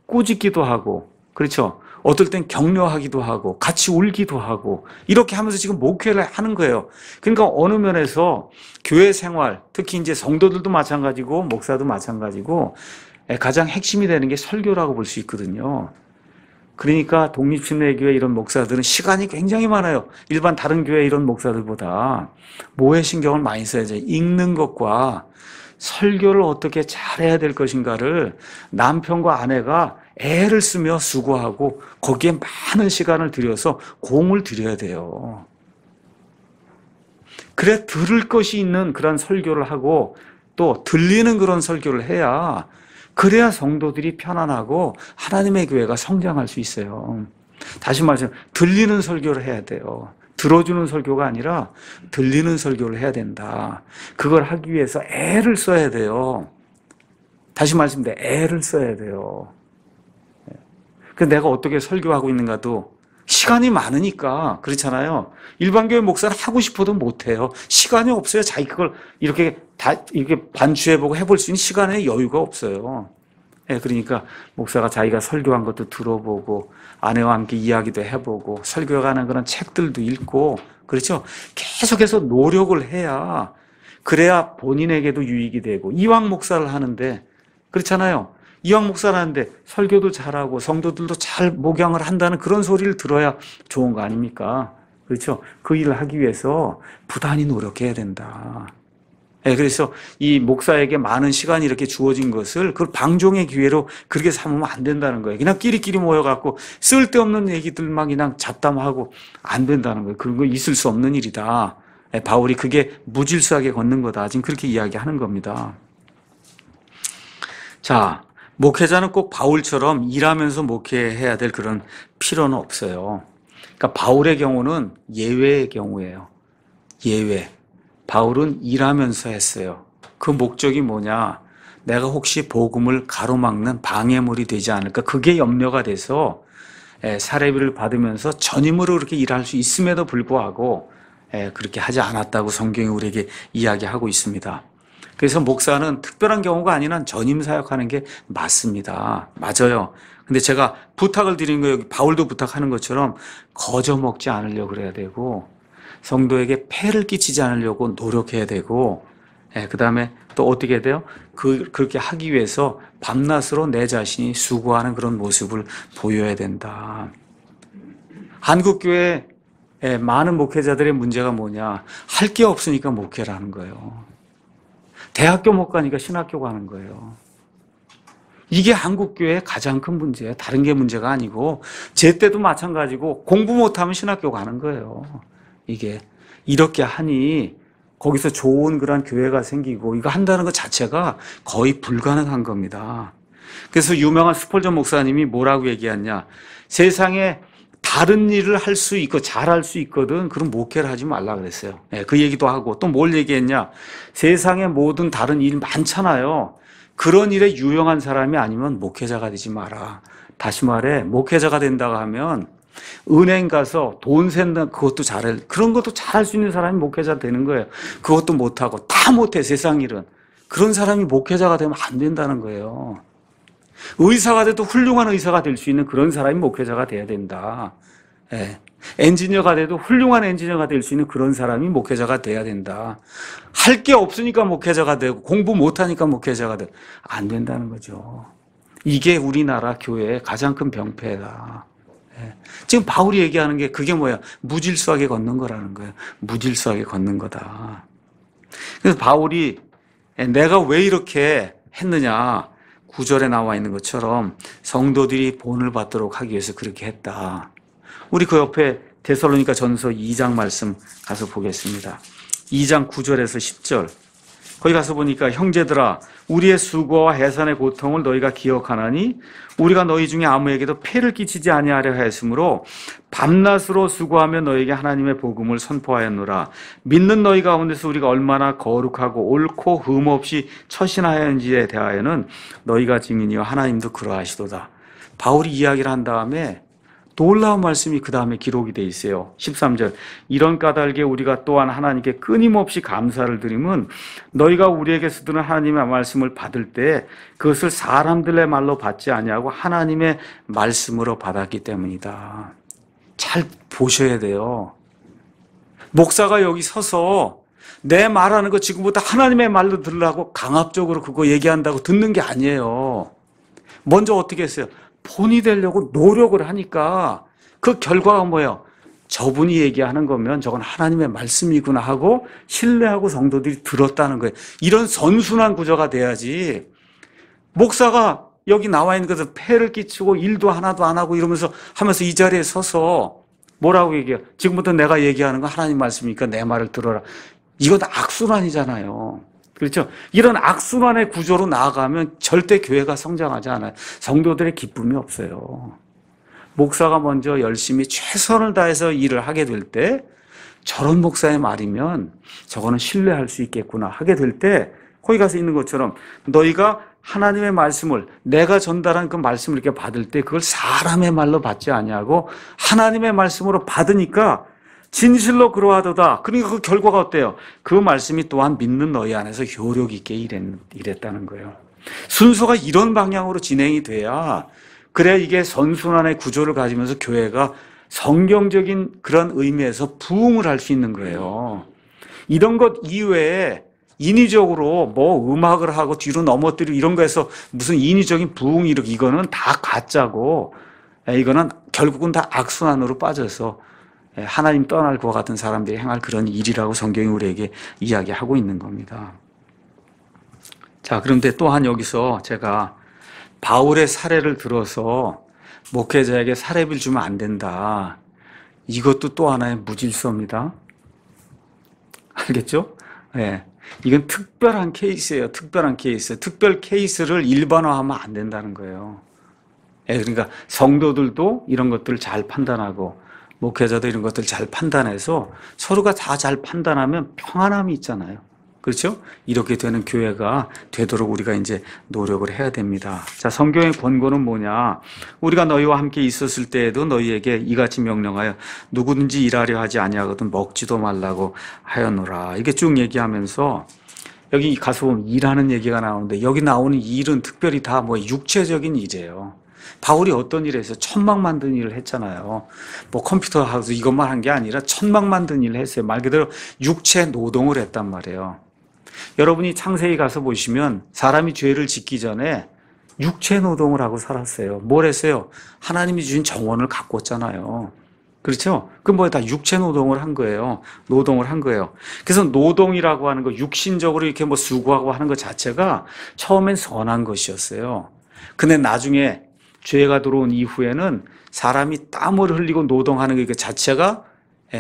꾸짖기도 하고 그렇죠? 어떨 땐 격려하기도 하고 같이 울기도 하고 이렇게 하면서 지금 목회를 하는 거예요. 그러니까 어느 면에서 교회 생활, 특히 이제 성도들도 마찬가지고 목사도 마찬가지고 가장 핵심이 되는 게 설교라고 볼 수 있거든요. 그러니까 독립침례교회 이런 목사들은 시간이 굉장히 많아요. 일반 다른 교회 이런 목사들보다 뭐에 신경을 많이 써야죠. 읽는 것과 설교를 어떻게 잘해야 될 것인가를 남편과 아내가 애를 쓰며 수고하고 거기에 많은 시간을 들여서 공을 들여야 돼요. 그래 들을 것이 있는 그런 설교를 하고 또 들리는 그런 설교를 해야 그래야 성도들이 편안하고 하나님의 교회가 성장할 수 있어요. 다시 말해서 들리는 설교를 해야 돼요. 들어주는 설교가 아니라 들리는 설교를 해야 된다. 그걸 하기 위해서 애를 써야 돼요. 다시 말씀드립니다. 애를 써야 돼요. 그래서 내가 어떻게 설교하고 있는가도 시간이 많으니까 그렇잖아요. 일반 교회 목사는 하고 싶어도 못해요. 시간이 없어요. 자기 그걸 이렇게 반추해보고 해볼 수 있는 시간의 여유가 없어요. 그러니까 목사가 자기가 설교한 것도 들어보고 아내와 함께 이야기도 해보고 설교하는 그런 책들도 읽고 그렇죠. 계속해서 노력을 해야 그래야 본인에게도 유익이 되고 이왕 목사를 하는데 그렇잖아요. 이왕 목사를 하는데 설교도 잘하고 성도들도 잘 목양을 한다는 그런 소리를 들어야 좋은 거 아닙니까? 그렇죠? 그 일을 하기 위해서 부단히 노력해야 된다. 그래서 이 목사에게 많은 시간이 이렇게 주어진 것을 그걸 방종의 기회로 그렇게 삼으면 안 된다는 거예요. 그냥 끼리끼리 모여갖고 쓸데없는 얘기들만 그냥 잡담하고 안 된다는 거예요. 그런 거 있을 수 없는 일이다. 바울이 그게 무질서하게 걷는 거다. 지금 그렇게 이야기하는 겁니다. 자, 목회자는 꼭 바울처럼 일하면서 목회해야 될 그런 필요는 없어요. 그러니까 바울의 경우는 예외의 경우예요. 예외. 바울은 일하면서 했어요. 그 목적이 뭐냐? 내가 혹시 복음을 가로막는 방해물이 되지 않을까? 그게 염려가 돼서 사례비를 받으면서 전임으로 그렇게 일할 수 있음에도 불구하고 그렇게 하지 않았다고 성경이 우리에게 이야기하고 있습니다. 그래서 목사는 특별한 경우가 아니라 전임 사역하는 게 맞습니다. 맞아요. 근데 제가 부탁을 드린 거 여기 바울도 부탁하는 것처럼 거저 먹지 않으려고 그래야 되고 성도에게 폐를 끼치지 않으려고 노력해야 되고 그 다음에 또 어떻게 해야 돼요? 그렇게 하기 위해서 밤낮으로 내 자신이 수고하는 그런 모습을 보여야 된다. 한국교회 많은 목회자들의 문제가 뭐냐? 할 게 없으니까 목회를 하는 거예요. 대학교 못 가니까 신학교 가는 거예요. 이게 한국교회의 가장 큰 문제예요. 다른 게 문제가 아니고 제 때도 마찬가지고 공부 못하면 신학교 가는 거예요. 이게 이렇게 하니 거기서 좋은 그런 교회가 생기고 이거 한다는 것 자체가 거의 불가능한 겁니다. 그래서 유명한 스펄전 목사님이 뭐라고 얘기했냐? 세상에 다른 일을 할 수 있고 잘할 수 있거든. 그럼 목회를 하지 말라 그랬어요. 그 얘기도 하고 또 뭘 얘기했냐. 세상에 모든 다른 일 많잖아요. 그런 일에 유용한 사람이 아니면 목회자가 되지 마라. 다시 말해 목회자가 된다고 하면 은행 가서 돈 센다 그것도 잘해. 그런 것도 잘할 수 있는 사람이 목회자 되는 거예요. 그것도 못하고 다 못해 세상 일은. 그런 사람이 목회자가 되면 안 된다는 거예요. 의사가 돼도 훌륭한 의사가 될 수 있는 그런 사람이 목회자가 돼야 된다. 엔지니어가 돼도 훌륭한 엔지니어가 될 수 있는 그런 사람이 목회자가 돼야 된다. 할 게 없으니까 목회자가 되고 공부 못하니까 목회자가 되고 안 된다는 거죠. 이게 우리나라 교회의 가장 큰 병폐다. 지금 바울이 얘기하는 게 그게 뭐야? 무질서하게 걷는 거라는 거예요. 무질서하게 걷는 거다. 그래서 바울이 내가 왜 이렇게 했느냐? 9절에 나와 있는 것처럼 성도들이 본을 받도록 하기 위해서 그렇게 했다. 우리 그 옆에 데살로니가 전서 2장 말씀 가서 보겠습니다. 2장 9절에서 10절. 거기 가서 보니까 형제들아 우리의 수고와 해산의 고통을 너희가 기억하나니 우리가 너희 중에 아무에게도 폐를 끼치지 아니하려 하였으므로 밤낮으로 수고하며 너희에게 하나님의 복음을 선포하였노라. 믿는 너희 가운데서 우리가 얼마나 거룩하고 옳고 흠 없이 처신하였는지에 대하여는 너희가 증인이요 하나님도 그러하시도다. 바울이 이야기를 한 다음에 놀라운 말씀이 그 다음에 기록이 돼 있어요. 13절. 이런 까닭에 우리가 또한 하나님께 끊임없이 감사를 드리면 너희가 우리에게서 들은 하나님의 말씀을 받을 때 그것을 사람들의 말로 받지 아니하고 하나님의 말씀으로 받았기 때문이다. 잘 보셔야 돼요. 목사가 여기 서서 내 말하는 거 지금부터 하나님의 말로 들으라고 강압적으로 그거 얘기한다고 듣는 게 아니에요. 먼저 어떻게 했어요? 본이 되려고 노력을 하니까 그 결과가 뭐예요? 저분이 얘기하는 거면 저건 하나님의 말씀이구나 하고 신뢰하고 성도들이 들었다는 거예요. 이런 선순환 구조가 돼야지 목사가 여기 나와 있는 것을 폐를 끼치고 일도 하나도 안 하고 이러면서 하면서 이 자리에 서서 뭐라고 얘기해요? 지금부터 내가 얘기하는 건 하나님 말씀이니까 내 말을 들어라. 이건 악순환이잖아요. 그렇죠? 이런 악순환의 구조로 나아가면 절대 교회가 성장하지 않아요. 성도들의 기쁨이 없어요. 목사가 먼저 열심히 최선을 다해서 일을 하게 될 때 저런 목사의 말이면 저거는 신뢰할 수 있겠구나 하게 될 때 거기 가서 있는 것처럼 너희가 하나님의 말씀을 내가 전달한 그 말씀을 이렇게 받을 때 그걸 사람의 말로 받지 아니하고 하나님의 말씀으로 받으니까 진실로 그러하도다. 그러니까 그 결과가 어때요? 그 말씀이 또한 믿는 너희 안에서 효력 있게 일했다는 거예요. 순서가 이런 방향으로 진행이 돼야 그래야 이게 선순환의 구조를 가지면서 교회가 성경적인 그런 의미에서 부흥을 할 수 있는 거예요. 이런 것 이외에 인위적으로 뭐 음악을 하고 뒤로 넘어뜨리고 이런 거에서 무슨 인위적인 부흥이 이거는 다 가짜고 이거는 결국은 다 악순환으로 빠져서 하나님 떠날 것과 같은 사람들이 행할 그런 일이라고 성경이 우리에게 이야기하고 있는 겁니다. 자, 그런데 또한 여기서 제가 바울의 사례를 들어서 목회자에게 사례비를 주면 안 된다. 이것도 또 하나의 무질서입니다. 알겠죠? 네. 이건 특별한 케이스예요. 특별한 케이스. 특별 케이스를 일반화하면 안 된다는 거예요. 그러니까 성도들도 이런 것들을 잘 판단하고 목회자도 이런 것들 잘 판단해서 서로가 다 잘 판단하면 평안함이 있잖아요. 그렇죠? 이렇게 되는 교회가 되도록 우리가 이제 노력을 해야 됩니다. 자, 성경의 권고는 뭐냐? 우리가 너희와 함께 있었을 때에도 너희에게 이같이 명령하여 누구든지 일하려 하지 아니하거든 먹지도 말라고 하였노라. 이게 쭉 얘기하면서 여기 가서 보면 일하는 얘기가 나오는데 여기 나오는 일은 특별히 다 뭐 육체적인 일이에요. 바울이 어떤 일을 했어요? 천막 만든 일을 했잖아요. 뭐 컴퓨터 하우스 이것만 한 게 아니라 천막 만든 일을 했어요. 말 그대로 육체 노동을 했단 말이에요. 여러분이 창세기 가서 보시면 사람이 죄를 짓기 전에 육체 노동을 하고 살았어요. 뭘 했어요? 하나님이 주신 정원을 가꿨잖아요. 그렇죠? 그럼 뭐 다 육체 노동을 한 거예요. 노동을 한 거예요. 그래서 노동이라고 하는 거, 육신적으로 이렇게 뭐 수고하고 하는 것 자체가 처음엔 선한 것이었어요. 근데 나중에 죄가 들어온 이후에는 사람이 땀을 흘리고 노동하는 것 자체가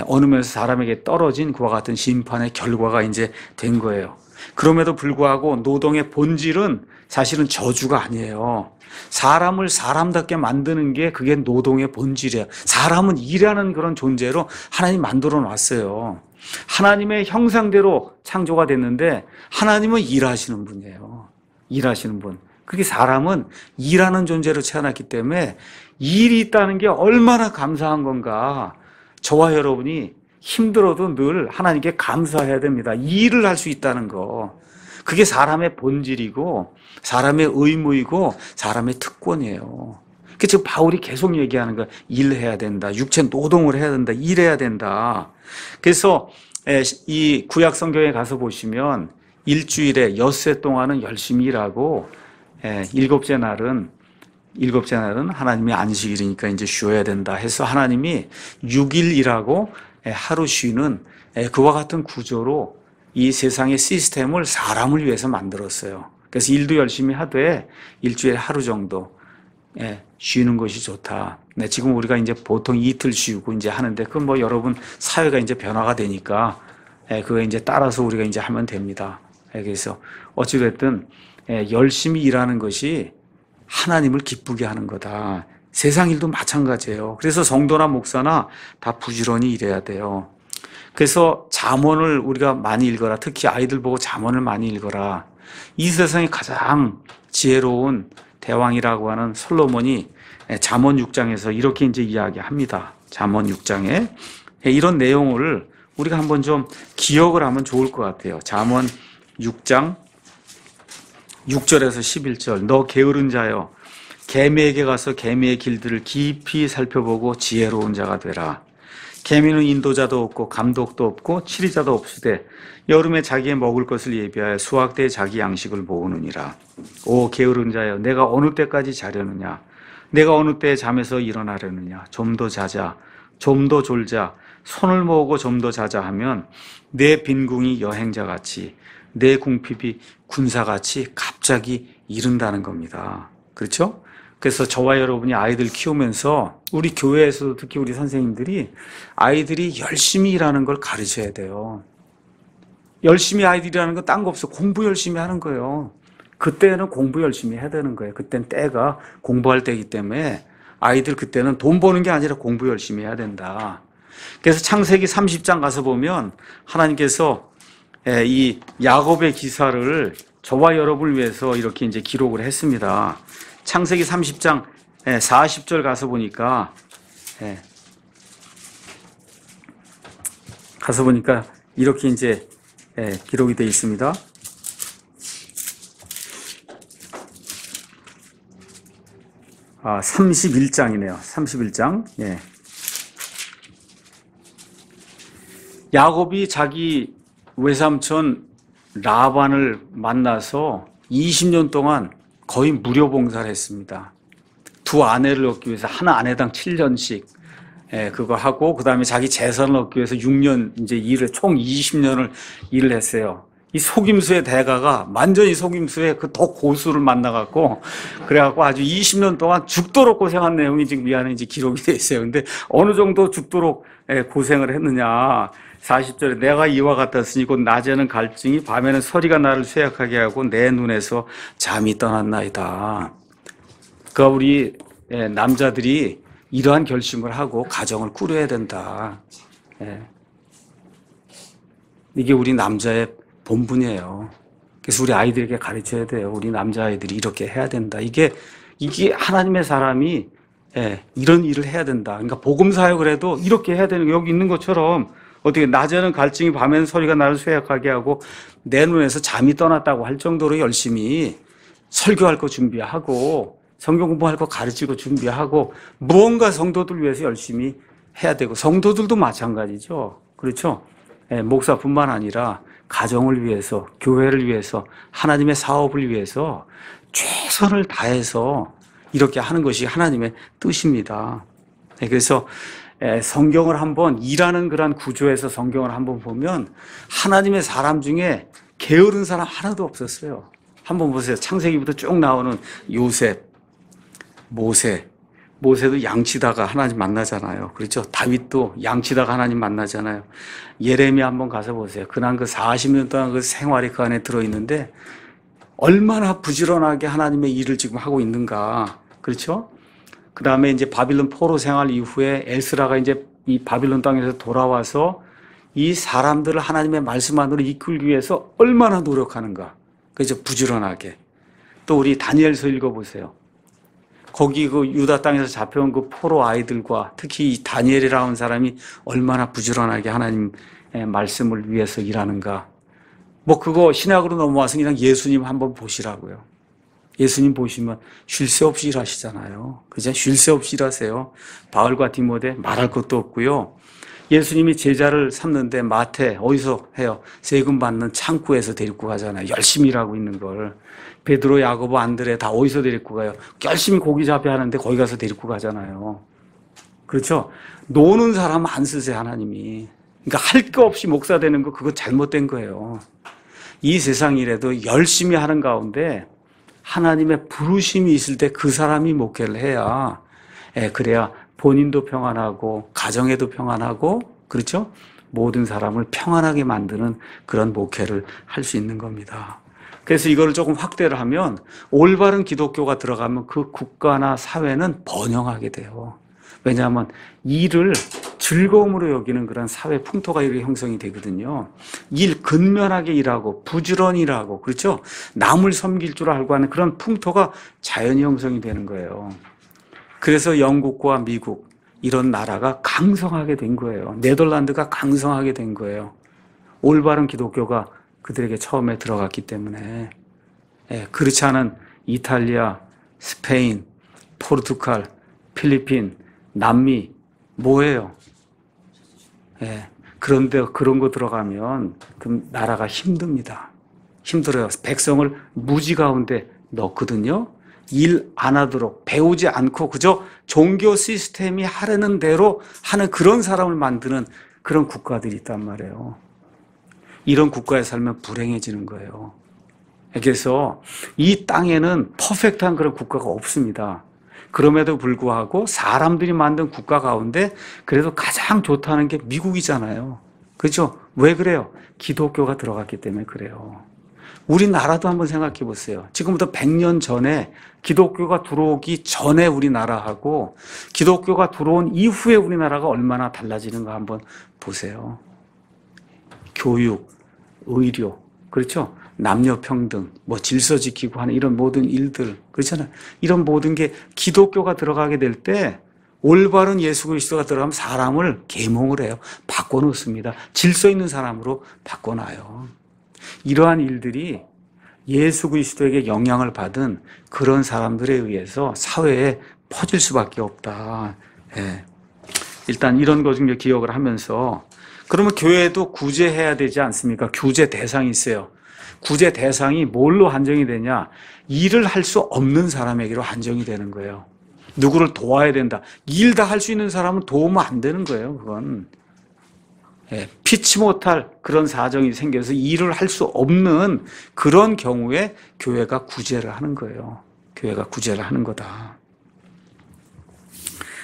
어느 면에서 사람에게 떨어진 그와 같은 심판의 결과가 이제 된 거예요. 그럼에도 불구하고 노동의 본질은 사실은 저주가 아니에요. 사람을 사람답게 만드는 게 그게 노동의 본질이에요. 사람은 일하는 그런 존재로 하나님 만들어 놨어요. 하나님의 형상대로 창조가 됐는데 하나님은 일하시는 분이에요. 일하시는 분. 그게 사람은 일하는 존재로 태어났기 때문에 일이 있다는 게 얼마나 감사한 건가. 저와 여러분이 힘들어도 늘 하나님께 감사해야 됩니다. 일을 할 수 있다는 거. 그게 사람의 본질이고 사람의 의무이고 사람의 특권이에요. 지금 바울이 계속 얘기하는 거예요. 일해야 된다. 육체 노동을 해야 된다. 일해야 된다. 그래서 이 구약 성경에 가서 보시면 일주일에 엿새 동안은 열심히 일하고 일곱째 날은 하나님의 안식일이니까 이제 쉬어야 된다 해서 하나님이 6일 일하고 하루 쉬는 그와 같은 구조로 이 세상의 시스템을 사람을 위해서 만들었어요. 그래서 일도 열심히 하되 일주일에 하루 정도 쉬는 것이 좋다. 지금 우리가 이제 보통 이틀 쉬고 이제 하는데 그건 뭐 여러분 사회가 이제 변화가 되니까 그거 이제 따라서 우리가 이제 하면 됩니다. 그래서 어찌됐든 열심히 일하는 것이 하나님을 기쁘게 하는 거다. 세상 일도 마찬가지예요. 그래서 성도나 목사나 다 부지런히 일해야 돼요. 그래서 잠언을 우리가 많이 읽어라. 특히 아이들 보고 잠언을 많이 읽어라. 이 세상에 가장 지혜로운 대왕이라고 하는 솔로몬이 잠언 6장에서 이렇게 이제 이야기합니다. 잠언 6장에 이런 내용을 우리가 한번 좀 기억을 하면 좋을 것 같아요. 잠언 6장 6절에서 11절. 너 게으른 자여, 개미에게 가서 개미의 길들을 깊이 살펴보고 지혜로운 자가 되라. 개미는 인도자도 없고 감독도 없고 치리자도 없으되 여름에 자기의 먹을 것을 예비하여 수확 때에 자기 양식을 모으느니라. 오 게으른 자여, 내가 어느 때까지 자려느냐? 내가 어느 때에 잠에서 일어나려느냐? 좀 더 자자, 좀 더 졸자, 손을 모으고 좀 더 자자 하면 내 빈궁이 여행자같이 내 궁핍이 군사같이 갑자기 이른다는 겁니다. 그렇죠? 그래서 저와 여러분이 아이들 키우면서 우리 교회에서도 특히 우리 선생님들이 아이들이 열심히 일하는 걸 가르쳐야 돼요. 열심히 아이들이 하는 건 딴 거 없어. 공부 열심히 하는 거예요. 그때는 공부 열심히 해야 되는 거예요. 그때는 때가 공부할 때이기 때문에 아이들 그때는 돈 버는 게 아니라 공부 열심히 해야 된다. 그래서 창세기 30장 가서 보면 하나님께서 이 야곱의 기사를 저와 여러분을 위해서 이렇게 이제 기록을 했습니다. 창세기 30장 40절 가서 보니까 이렇게 이제 기록이 되어 있습니다. 아, 31장이네요. 31장. 야곱이 자기 외삼촌 라반을 만나서 20년 동안 거의 무료 봉사를 했습니다. 두 아내를 얻기 위해서 한 아내당 7년씩 그거 하고 그다음에 자기 재산을 얻기 위해서 6년 이제 일을 총 20년을 일을 했어요. 이 속임수의 대가가 완전히 속임수의 그 더 고수를 만나갖고 그래갖고 아주 20년 동안 죽도록 고생한 내용이 지금 이 안에 이제 기록이 돼 있어요. 근데 어느 정도 죽도록 고생을 했느냐. 40절에 내가 이와 같았으니 곧 낮에는 갈증이 밤에는 서리가 나를 쇠약하게 하고 내 눈에서 잠이 떠났나이다. 그러니까 우리 남자들이 이러한 결심을 하고 가정을 꾸려야 된다. 이게 우리 남자의 본분이에요. 그래서 우리 아이들에게 가르쳐야 돼요. 우리 남자아이들이 이렇게 해야 된다. 이게 하나님의 사람이 이런 일을 해야 된다. 그러니까 복음사역을 해도 이렇게 해야 되는 거 여기 있는 것처럼 어떻게 낮에는 갈증이 밤에는 소리가 나를 쇠약하게 하고 내 눈에서 잠이 떠났다고 할 정도로 열심히 설교할 거 준비하고 성경 공부할 거 가르치고 준비하고 무언가 성도들 위해서 열심히 해야 되고 성도들도 마찬가지죠. 그렇죠? 목사뿐만 아니라 가정을 위해서 교회를 위해서 하나님의 사업을 위해서 최선을 다해서 이렇게 하는 것이 하나님의 뜻입니다. 그래서 성경을 한번 일하는 그런 구조에서 성경을 한번 보면 하나님의 사람 중에 게으른 사람 하나도 없었어요. 한번 보세요. 창세기부터 쭉 나오는 요셉, 모세, 모세도 양치다가 하나님 만나잖아요. 그렇죠? 다윗도 양치다가 하나님 만나잖아요. 예레미야 한번 가서 보세요. 그날 그 40년 동안 그 생활이 그 안에 들어있는데 얼마나 부지런하게 하나님의 일을 지금 하고 있는가. 그렇죠? 그 다음에 이제 바빌론 포로 생활 이후에 에스라가 이제 이 바빌론 땅에서 돌아와서 이 사람들을 하나님의 말씀 안으로 이끌기 위해서 얼마나 노력하는가. 그죠? 부지런하게. 또 우리 다니엘서 읽어보세요. 거기 그 유다 땅에서 잡혀온 그 포로 아이들과 특히 이 다니엘이라는 사람이 얼마나 부지런하게 하나님의 말씀을 위해서 일하는가. 뭐 그거 신약으로 넘어와서 그냥 예수님 한번 보시라고요. 예수님 보시면 쉴 새 없이 일하시잖아요. 그죠? 쉴 새 없이 일하세요. 바울과 디모데 말할 것도 없고요. 예수님이 제자를 삼는데 마태 어디서 해요? 세금 받는 창구에서 데리고 가잖아요. 열심히 일하고 있는 걸. 베드로, 야고보, 안드레 다 어디서 데리고 가요? 열심히 고기 잡이 하는데 거기 가서 데리고 가잖아요. 그렇죠? 노는 사람 안 쓰세요, 하나님이. 그러니까 할 거 없이 목사 되는 거 그거 잘못된 거예요. 이 세상 일에도 열심히 하는 가운데 하나님의 부르심이 있을 때 그 사람이 목회를 해야 그래야 본인도 평안하고 가정에도 평안하고 그렇죠? 모든 사람을 평안하게 만드는 그런 목회를 할 수 있는 겁니다. 그래서 이거를 조금 확대를 하면 올바른 기독교가 들어가면 그 국가나 사회는 번영하게 돼요. 왜냐하면 일을 즐거움으로 여기는 그런 사회 풍토가 이렇게 형성이 되거든요. 일 근면하게 일하고 부지런히 일하고 그렇죠? 남을 섬길 줄 알고 하는 그런 풍토가 자연히 형성이 되는 거예요. 그래서 영국과 미국 이런 나라가 강성하게 된 거예요. 네덜란드가 강성하게 된 거예요. 올바른 기독교가 그들에게 처음에 들어갔기 때문에. 그렇지 않은 이탈리아, 스페인, 포르투갈, 필리핀, 남미 뭐예요? 그런데 그런 거 들어가면 그 나라가 힘듭니다. 힘들어요. 백성을 무지 가운데 넣거든요. 일 안 하도록 배우지 않고 그저 종교 시스템이 하려는 대로 하는 그런 사람을 만드는 그런 국가들이 있단 말이에요. 이런 국가에 살면 불행해지는 거예요. 그래서 이 땅에는 퍼펙트한 그런 국가가 없습니다. 그럼에도 불구하고 사람들이 만든 국가 가운데 그래도 가장 좋다는 게 미국이잖아요. 그렇죠? 왜 그래요? 기독교가 들어갔기 때문에 그래요. 우리나라도 한번 생각해 보세요. 지금부터 100년 전에 기독교가 들어오기 전에 우리나라하고 기독교가 들어온 이후에 우리나라가 얼마나 달라지는가 한번 보세요. 교육, 의료, 그렇죠? 남녀 평등, 뭐 질서 지키고 하는 이런 모든 일들, 그렇잖아요. 이런 모든 게 기독교가 들어가게 될 때 올바른 예수 그리스도가 들어가면 사람을 계몽을 해요. 바꿔놓습니다. 질서 있는 사람으로 바꿔놔요. 이러한 일들이 예수 그리스도에게 영향을 받은 그런 사람들에 의해서 사회에 퍼질 수밖에 없다. 일단 이런 거 좀 기억을 하면서 그러면 교회도 구제해야 되지 않습니까? 구제 대상이 있어요. 구제 대상이 뭘로 한정이 되냐? 일을 할 수 없는 사람에게로 한정이 되는 거예요. 누구를 도와야 된다. 일 다 할 수 있는 사람은 도우면 안 되는 거예요. 그건. 피치 못할 그런 사정이 생겨서 일을 할 수 없는 그런 경우에 교회가 구제를 하는 거예요. 교회가 구제를 하는 거다.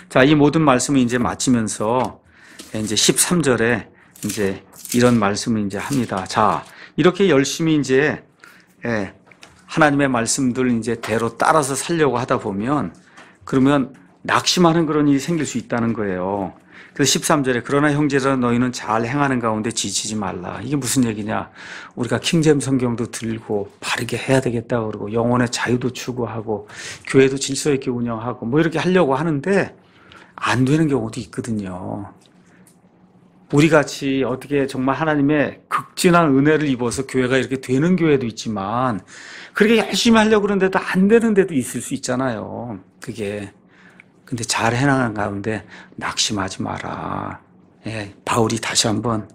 자, 이 모든 말씀을 이제 마치면서 이제 13절에 이제 이런 말씀을 이제 합니다. 자, 이렇게 열심히 이제 하나님의 말씀들 이제 대로 따라서 살려고 하다 보면 그러면 낙심하는 그런 일이 생길 수 있다는 거예요. 그래서 13절에 그러나 형제들아 너희는 잘 행하는 가운데 지치지 말라. 이게 무슨 얘기냐? 우리가 킹제임스 성경도 들고 바르게 해야 되겠다 그러고 영혼의 자유도 추구하고 교회도 질서 있게 운영하고 뭐 이렇게 하려고 하는데 안 되는 경우도 있거든요. 우리 같이 어떻게 정말 하나님의 극진한 은혜를 입어서 교회가 이렇게 되는 교회도 있지만 그렇게 열심히 하려고 그러는데도 안 되는 데도 있을 수 있잖아요. 그게. 근데 잘 해나가는 가운데 낙심하지 마라. 바울이 다시 한번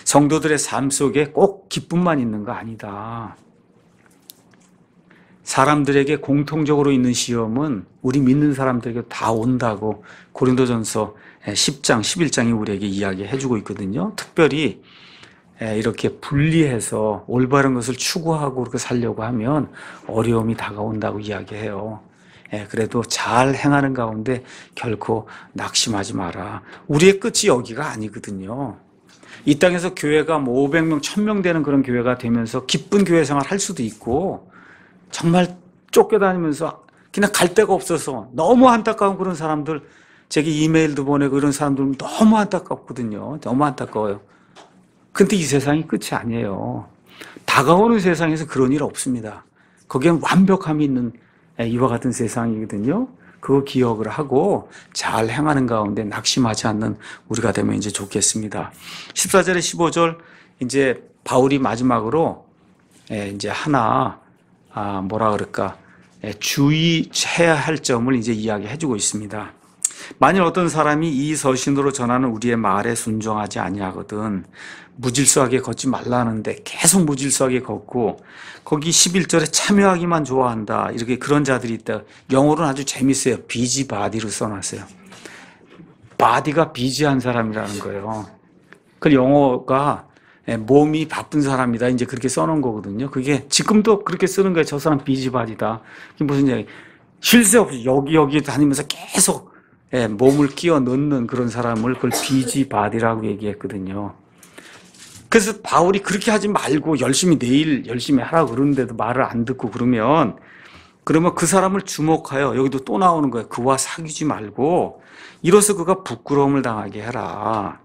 성도들의 삶 속에 꼭 기쁨만 있는 거 아니다. 사람들에게 공통적으로 있는 시험은 우리 믿는 사람들에게 다 온다고 고린도전서 10장, 11장이 우리에게 이야기해주고 있거든요. 특별히 이렇게 분리해서 올바른 것을 추구하고 그렇게 살려고 하면 어려움이 다가온다고 이야기해요. 그래도 잘 행하는 가운데 결코 낙심하지 마라. 우리의 끝이 여기가 아니거든요. 이 땅에서 교회가 뭐 500명, 1000명 되는 그런 교회가 되면서 기쁜 교회 생활 할 수도 있고, 정말 쫓겨다니면서 그냥 갈 데가 없어서 너무 안타까운 그런 사람들, 제게 이메일도 보내고 이런 사람들은 너무 안타깝거든요. 너무 안타까워요. 근데 이 세상이 끝이 아니에요. 다가오는 세상에서 그런 일 없습니다. 거기엔 완벽함이 있는 이와 같은 세상이거든요. 그거 기억을 하고 잘 행하는 가운데 낙심하지 않는 우리가 되면 이제 좋겠습니다. 14절에 15절 이제 바울이 마지막으로 이제 하나 뭐라 그럴까 주의해야 할 점을 이제 이야기해 주고 있습니다. 만일 어떤 사람이 이 서신으로 전하는 우리의 말에 순종하지 아니하거든 무질서하게 걷지 말라는데 계속 무질서하게 걷고 거기 11절에 참여하기만 좋아한다 이렇게 그런 자들이 있다. 영어로는 아주 재밌어요. 비지바디로 써놨어요. 바디가 비지한 사람이라는 거예요. 그 영어가 몸이 바쁜 사람이다 이제 그렇게 써놓은 거거든요. 그게 지금도 그렇게 쓰는 거예요. 저 사람 비지바디다. 그게 무슨 얘기? 쉴 새 없이 여기 다니면서 계속 몸을 끼워 넣는 그런 사람을 그걸 비지바디라고 얘기했거든요. 그래서 바울이 그렇게 하지 말고 내일 열심히 하라고 그러는데도 말을 안 듣고 그러면 그 사람을 주목하여 여기도 또 나오는 거예요. 그와 사귀지 말고 이로써 그가 부끄러움을 당하게 해라.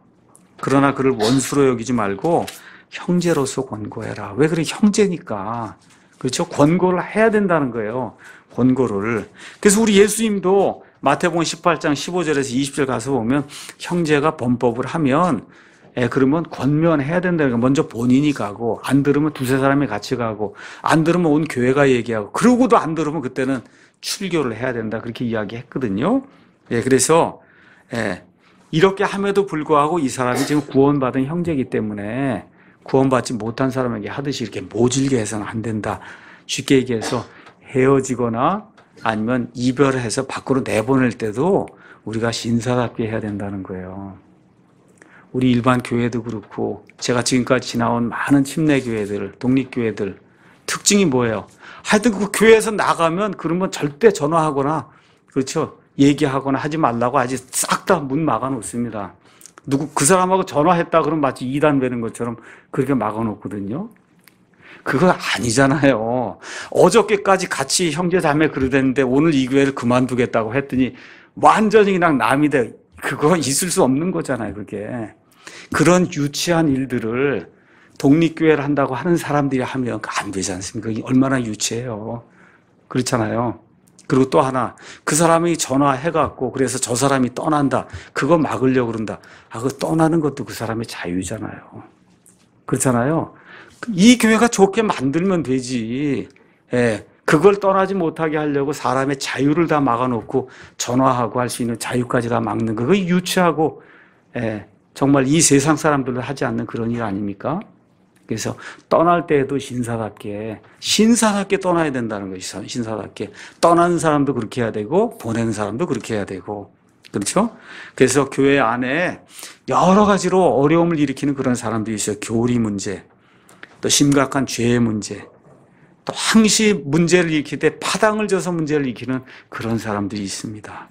그러나 그를 원수로 여기지 말고 형제로서 권고해라. 왜 그래? 형제니까. 그렇죠? 권고를 해야 된다는 거예요. 권고를. 그래서 우리 예수님도 마태복음 18장 15절에서 20절 가서 보면 형제가 범법을 하면 그러면 권면해야 된다는 거예요. 먼저 본인이 가고 안 들으면 두세 사람이 같이 가고 안 들으면 온 교회가 얘기하고 그러고도 안 들으면 그때는 출교를 해야 된다. 그렇게 이야기했거든요. 그래서 이렇게 함에도 불구하고 이 사람이 지금 구원받은 형제이기 때문에 구원받지 못한 사람에게 하듯이 이렇게 모질게 해서는 안 된다. 쉽게 얘기해서 헤어지거나 아니면 이별해서 밖으로 내보낼 때도 우리가 신사답게 해야 된다는 거예요. 우리 일반 교회도 그렇고 제가 지금까지 지나온 많은 침례교회들, 독립교회들 특징이 뭐예요? 하여튼 그 교회에서 나가면 그러면 절대 전화하거나 그렇죠? 얘기하거나 하지 말라고 아직 싹 다 문 막아 놓습니다. 그 사람하고 전화했다 그러면 마치 이단 되는 것처럼 그렇게 막아 놓거든요. 그거 아니잖아요. 어저께까지 같이 형제 자매 그러랬는데 오늘 이 교회를 그만두겠다고 했더니 완전히 그냥 남이 돼. 그거 있을 수 없는 거잖아요, 그게. 그런 유치한 일들을 독립교회를 한다고 하는 사람들이 하면 안 되지 않습니까? 그게 얼마나 유치해요. 그렇잖아요. 그리고 또 하나, 그 사람이 전화해갖고 그래서 저 사람이 떠난다. 그거 막으려고 그런다. 그거 떠나는 것도 그 사람의 자유잖아요. 그렇잖아요. 이 교회가 좋게 만들면 되지. 그걸 떠나지 못하게 하려고 사람의 자유를 다 막아놓고 전화하고 할 수 있는 자유까지 다 막는 거. 그거 유치하고, 정말 이 세상 사람들도 하지 않는 그런 일 아닙니까? 그래서 떠날 때에도 신사답게 떠나야 된다는 것이 신사답게. 떠나는 사람도 그렇게 해야 되고, 보내는 사람도 그렇게 해야 되고. 그렇죠? 그래서 교회 안에 여러 가지로 어려움을 일으키는 그런 사람들이 있어요. 교리 문제, 또 심각한 죄의 문제, 또 항시 문제를 일으킬 때 파당을 져서 문제를 일으키는 그런 사람들이 있습니다.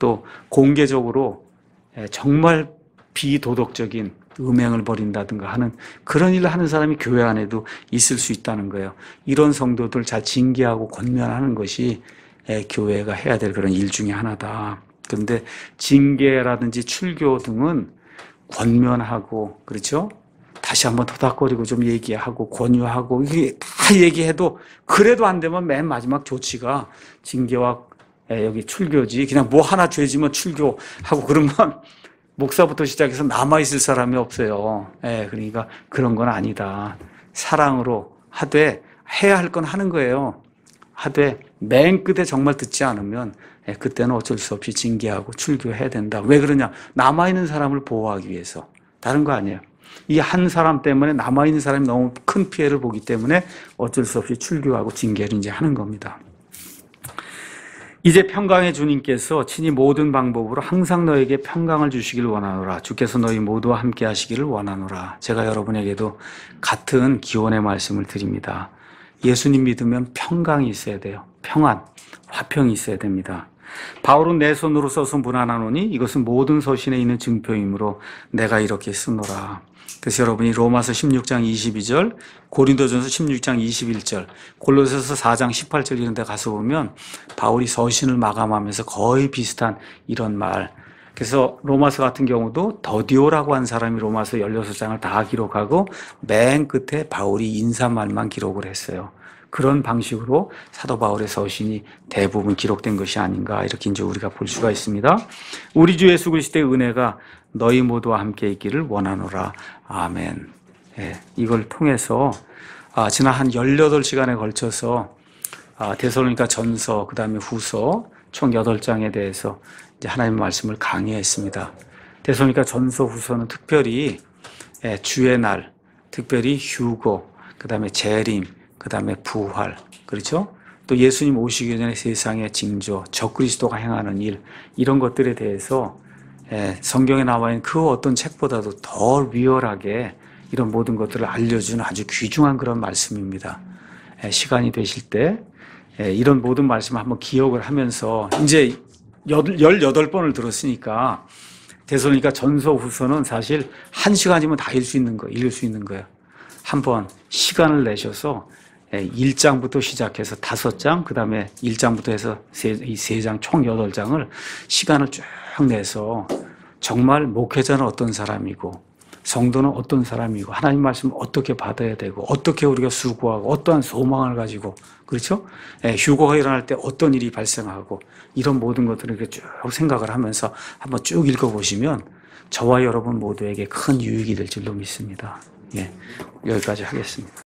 또 공개적으로 정말 비도덕적인 음행을 벌인다든가 하는 그런 일을 하는 사람이 교회 안에도 있을 수 있다는 거예요. 이런 성도들 잘 징계하고 권면하는 것이 교회가 해야 될 그런 일 중에 하나다. 그런데 징계라든지 출교 등은 권면하고 그렇죠? 다시 한번 토닥거리고 좀 얘기하고 권유하고 이게 다 얘기해도 그래도 안 되면 맨 마지막 조치가 징계와 여기 출교지. 그냥 뭐 하나 죄지면 출교하고 그러면 목사부터 시작해서 남아있을 사람이 없어요. 그러니까 그런 건 아니다. 사랑으로 하되 해야 할 건 하는 거예요. 하되 맨 끝에 정말 듣지 않으면 그때는 어쩔 수 없이 징계하고 출교해야 된다. 왜 그러냐? 남아있는 사람을 보호하기 위해서. 다른 거 아니에요. 이 한 사람 때문에 남아있는 사람이 너무 큰 피해를 보기 때문에 어쩔 수 없이 출교하고 징계를 이제 하는 겁니다. 이제 평강의 주님께서 친히 모든 방법으로 항상 너에게 평강을 주시기를 원하노라. 주께서 너희 모두와 함께 하시기를 원하노라. 제가 여러분에게도 같은 기원의 말씀을 드립니다. 예수님 믿으면 평강이 있어야 돼요. 평안, 화평이 있어야 됩니다. 바울은 내 손으로 써서 문안하노니 이것은 모든 서신에 있는 증표이므로 내가 이렇게 쓰노라. 그래서 여러분이 로마서 16장 22절, 고린도전서 16장 21절, 골로새서 4장 18절 이런 데 가서 보면 바울이 서신을 마감하면서 거의 비슷한 이런 말. 그래서 로마서 같은 경우도 더디오라고 한 사람이 로마서 16장을 다 기록하고 맨 끝에 바울이 인사말만 기록을 했어요. 그런 방식으로 사도 바울의 서신이 대부분 기록된 것이 아닌가 이렇게 이제 우리가 볼 수가 있습니다. 우리 주 예수 그리스도의 은혜가 너희 모두와 함께 있기를 원하노라. 아멘. 예, 이걸 통해서 지난 한 18시간에 걸쳐서 데살로니가 전서, 그 다음에 후서 총 8장에 대해서 이제 하나님의 말씀을 강의했습니다. 데살로니가 전서, 후서는 특별히 주의 날, 특별히 휴거, 그 다음에 재림, 그 다음에 부활, 그렇죠? 또 예수님 오시기 전에 세상의 징조, 적그리스도가 행하는 일, 이런 것들에 대해서 성경에 나와 있는 그 어떤 책보다도 더 리얼하게 이런 모든 것들을 알려주는 아주 귀중한 그런 말씀입니다. 시간이 되실 때 이런 모든 말씀을 한번 기억을 하면서 이제 18번을 들었으니까 데살로니가 전서 후서는 사실 1시간이면 다 읽을 수 있는 거예요. 한번 시간을 내셔서 1장부터 시작해서 5장, 그 다음에 1장부터 해서 이 3장, 총 8장을 시간을 쭉 내서 정말 목회자는 어떤 사람이고 성도는 어떤 사람이고 하나님 말씀을 어떻게 받아야 되고 어떻게 우리가 수고하고 어떠한 소망을 가지고 그렇죠? 휴거가 일어날 때 어떤 일이 발생하고 이런 모든 것들을 이렇게 쭉 생각을 하면서 한번 쭉 읽어보시면 저와 여러분 모두에게 큰 유익이 될 줄로 믿습니다. 예, 여기까지 하겠습니다.